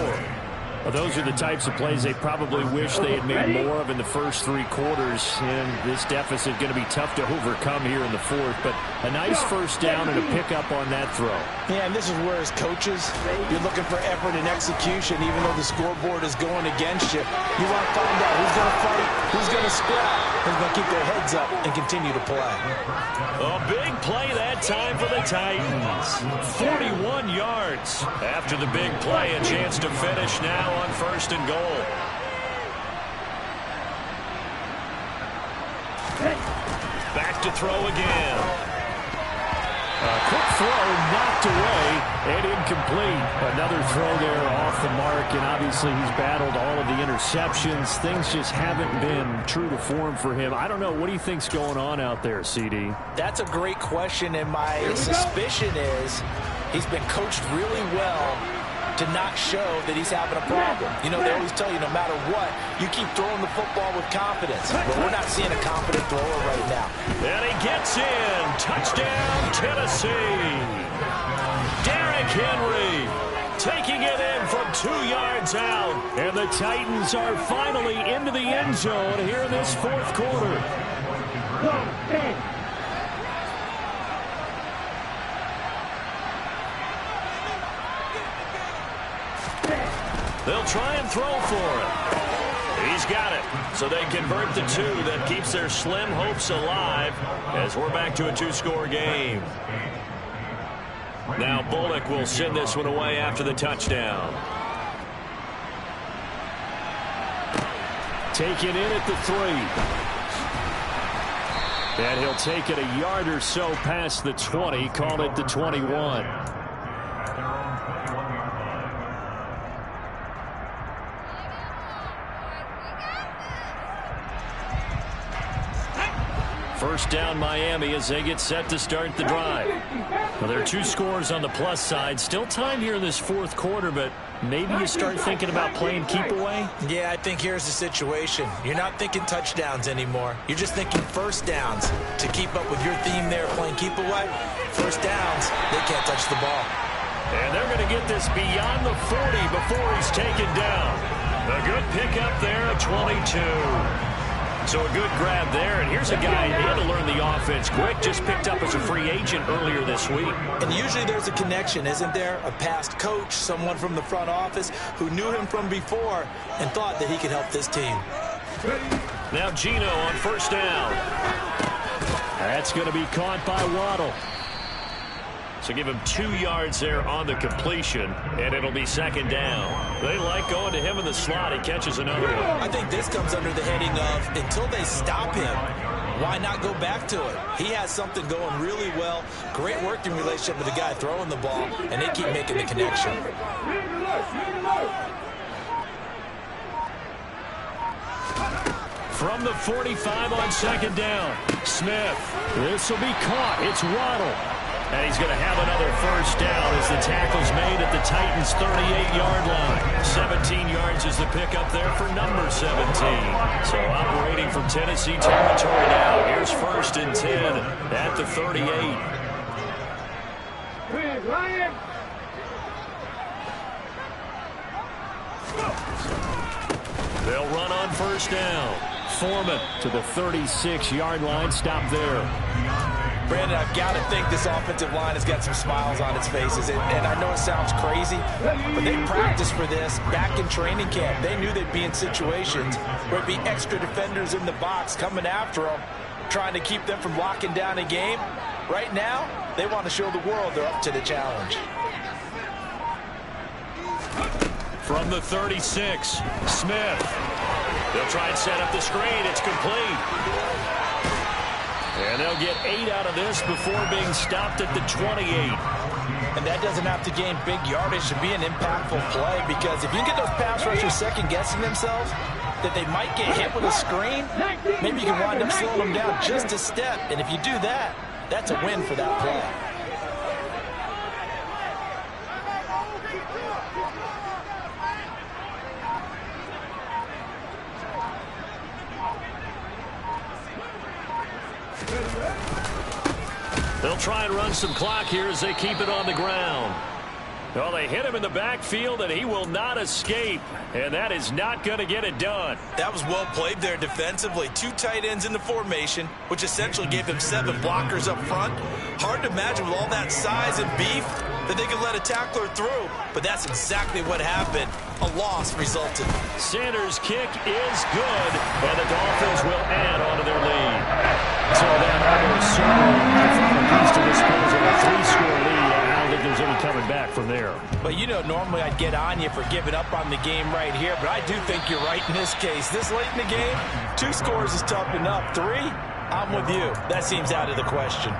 Well, those are the types of plays they probably wish they had made more of in the first 3 quarters. And this deficit going to be tough to overcome here in the 4th. But a nice first down and a pickup on that throw. Yeah, and this is where, as coaches, you're looking for effort and execution, even though the scoreboard is going against you. You want to find out who's going to fight, who's going to scrap, who's going to keep their heads up and continue to play. A big play that time for the Titans. 41 yards. After the big play, a chance to finish now on 1st and goal. Back to throw again. A quick throw knocked away and incomplete. Another throw there off the mark, and obviously he's battled all of the interceptions. Things just haven't been true to form for him. I don't know. What do you think's going on out there, CD? That's a great question, and my suspicion is he's been coached really well to not show that he's having a problem. You know, they always tell you no matter what, you keep throwing the football with confidence. But we're not seeing a confident thrower right now. And he gets in. Touchdown, Tennessee. Derrick Henry taking it in from 2 yards out. And the Titans are finally into the end zone here in this 4th quarter. They'll try and throw for it. He's got it. So they convert the 2. That keeps their slim hopes alive as we're back to a 2-score game. Now Bullock will send this one away after the touchdown. Taken in at the 3. And he'll take it a yard or so past the 20. Call it the 21. First down Miami as they get set to start the drive. Well, there are 2 scores on the plus side. Still time here in this fourth quarter, but maybe you start thinking about playing keep away? Yeah, I think here's the situation. You're not thinking touchdowns anymore. You're just thinking first downs. To keep up with your theme there, playing keep away, first downs, they can't touch the ball. And they're going to get this beyond the 40 before he's taken down. A good pickup there at 22. So a good grab there, and here's a guy who had to learn the offense quick, just picked up as a free agent earlier this week. And usually there's a connection, isn't there? A past coach, someone from the front office who knew him from before and thought that he could help this team. Now Geno on first down. That's going to be caught by Waddle. So give him 2 yards there on the completion, and it'll be second down. They like going to him in the slot. He catches another one. I think this comes under the heading of until they stop him, why not go back to it? He has something going really well. Great working relationship with the guy throwing the ball, and they keep making the connection. From the 45 on second down, Smith. This will be caught. It's Waddle. And he's going to have another first down as the tackle's made at the Titans' 38-yard line. 17 yards is the pickup there for number 17. So operating from Tennessee territory now. Here's first and 10 at the 38. They'll run on first down. Foreman to the 36-yard line. Stop there. Brandon, I've got to think this offensive line has got some smiles on its faces. And I know it sounds crazy, but they practiced for this back in training camp. They knew they'd be in situations where it'd be extra defenders in the box coming after them, trying to keep them from locking down a game. Right now, they want to show the world they're up to the challenge. From the 36, Smith. They'll try and set up the screen. It's complete. And they'll get 8 out of this before being stopped at the 28. And that doesn't have to gain big yardage to be an impactful play, because if you get those pass rushers second-guessing themselves that they might get hit with a screen, maybe you can wind up slowing them down just a step. And if you do that, that's a win for that play. They'll try and run some clock here as they keep it on the ground. Well, they hit him in the backfield, and he will not escape. And that is not going to get it done. That was well played there defensively. 2 tight ends in the formation, which essentially gave him 7 blockers up front. Hard to imagine with all that size and beef that they could let a tackler through. But that's exactly what happened. A loss resulted. Sanders' kick is good, and the Dolphins will add on to their lead. So that almost certainly the final piece to this goes of a 3-score lead. I don't think there's any coming back from there. But you know, normally I'd get on you for giving up on the game right here, but I do think you're right in this case. This late in the game, 2 scores is tough enough. 3, I'm with you. That seems out of the question.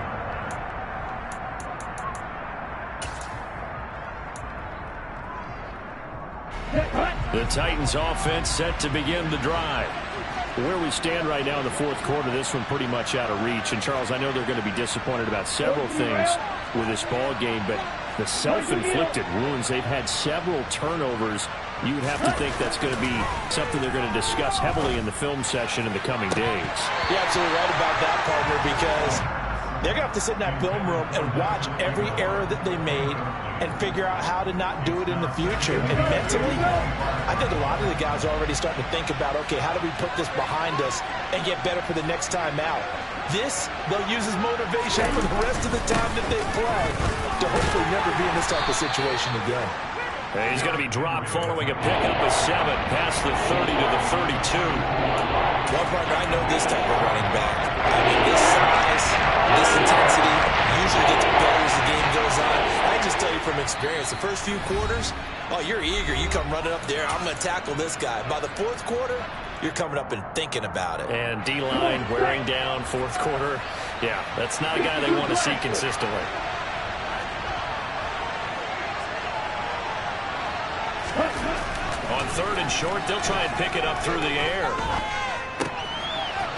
The Titans offense set to begin the drive. Where we stand right now in the fourth quarter, this one pretty much out of reach. And, Charles, I know they're going to be disappointed about several things with this ball game, but the self-inflicted wounds, they've had several turnovers. You would have to think that's going to be something they're going to discuss heavily in the film session in the coming days. You're absolutely right about that, partner, because they're going to have to sit in that film room and watch every error that they made and figure out how to not do it in the future. And mentally, I think a lot of the guys are already starting to think about, okay, how do we put this behind us and get better for the next time out? This, they'll use as motivation for the rest of the time that they play to hopefully never be in this type of situation again. And he's going to be dropped following a pickup of 7 past the 30 to the 32. Well, partner, I know this type of running back. I mean, this size, this intensity usually gets better as the game goes on. I just tell you from experience, the first few quarters, oh, you're eager. You come running up there, I'm going to tackle this guy. By the fourth quarter, you're coming up and thinking about it. And D-line wearing down fourth quarter. Yeah, that's not a guy they want to see consistently. On 3rd and short, they'll try and pick it up through the air.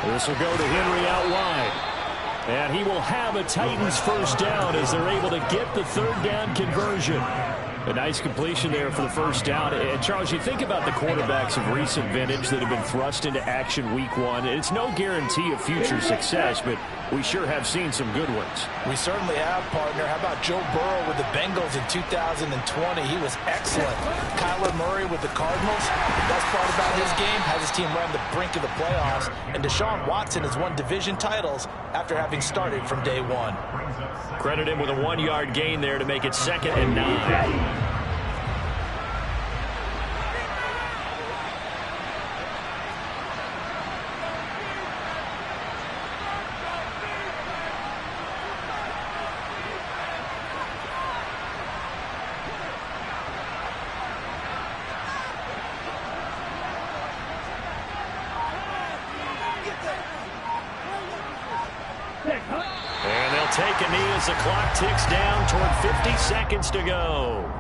This will go to Henry out wide. And he will have a Titans first down as they're able to get the third down conversion. A nice completion there for the first down. And, Charles, you think about the quarterbacks of recent vintage that have been thrust into action week one. It's no guarantee of future success, but we sure have seen some good ones. We certainly have, partner. How about Joe Burrow with the Bengals in 2020? He was excellent. Kyler Murray with the Cardinals. The best part about his game has his team right on the brink of the playoffs. And Deshaun Watson has won division titles after having started from day one. Credit him with a 1-yard gain there to make it 2nd and 9. And they'll take a knee as the clock ticks down toward 50 seconds to go.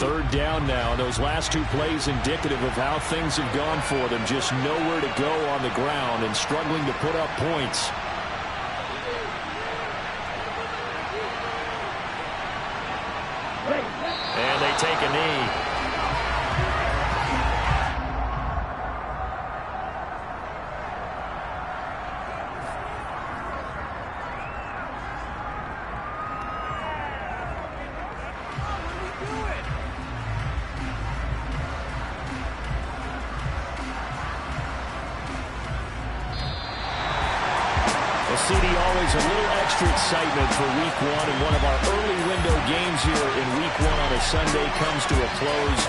Third down now. Those last two plays indicative of how things have gone for them. Just nowhere to go on the ground and struggling to put up points. And they take a knee. CD, always a little extra excitement for week one, and one of our early window games here in week one on a Sunday comes to a close.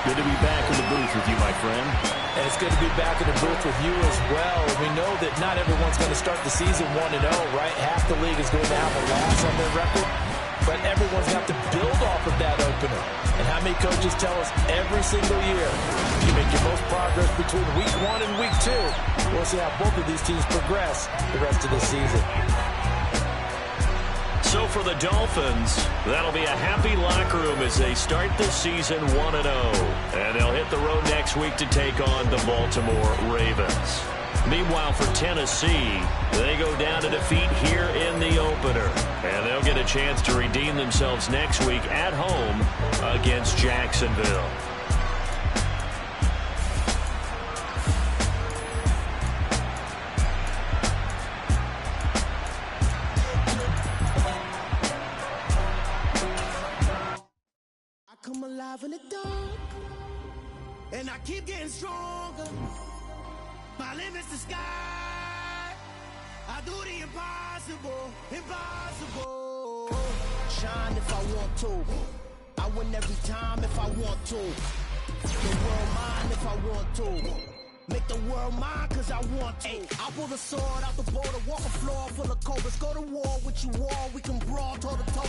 Good to be back in the booth with you, my friend. And it's good to be back in the booth with you as well. We know that not everyone's going to start the season 1-0, right? Half the league is going to have a loss on their record, but everyone's got to build off of that opener. And how many coaches tell us every single year, you make your most progress between week 1 and week 2. We'll see how both of these teams progress the rest of the season. So for the Dolphins, that'll be a happy locker room as they start the season 1-0. And they'll hit the road next week to take on the Baltimore Ravens. Meanwhile, for Tennessee, they go down to defeat here in the opener. And they'll get a chance to redeem themselves next week at home against Jacksonville. Come alive in the dark, and I keep getting stronger. My limit's the sky. I do the impossible, impossible. Shine if I want to. I win every time if I want to. The world mine if I want to. Make the world mine cause I want to. I pull the sword out the border, walk a floor full of cobras. Go to war with you all, we can brawl toe to toe.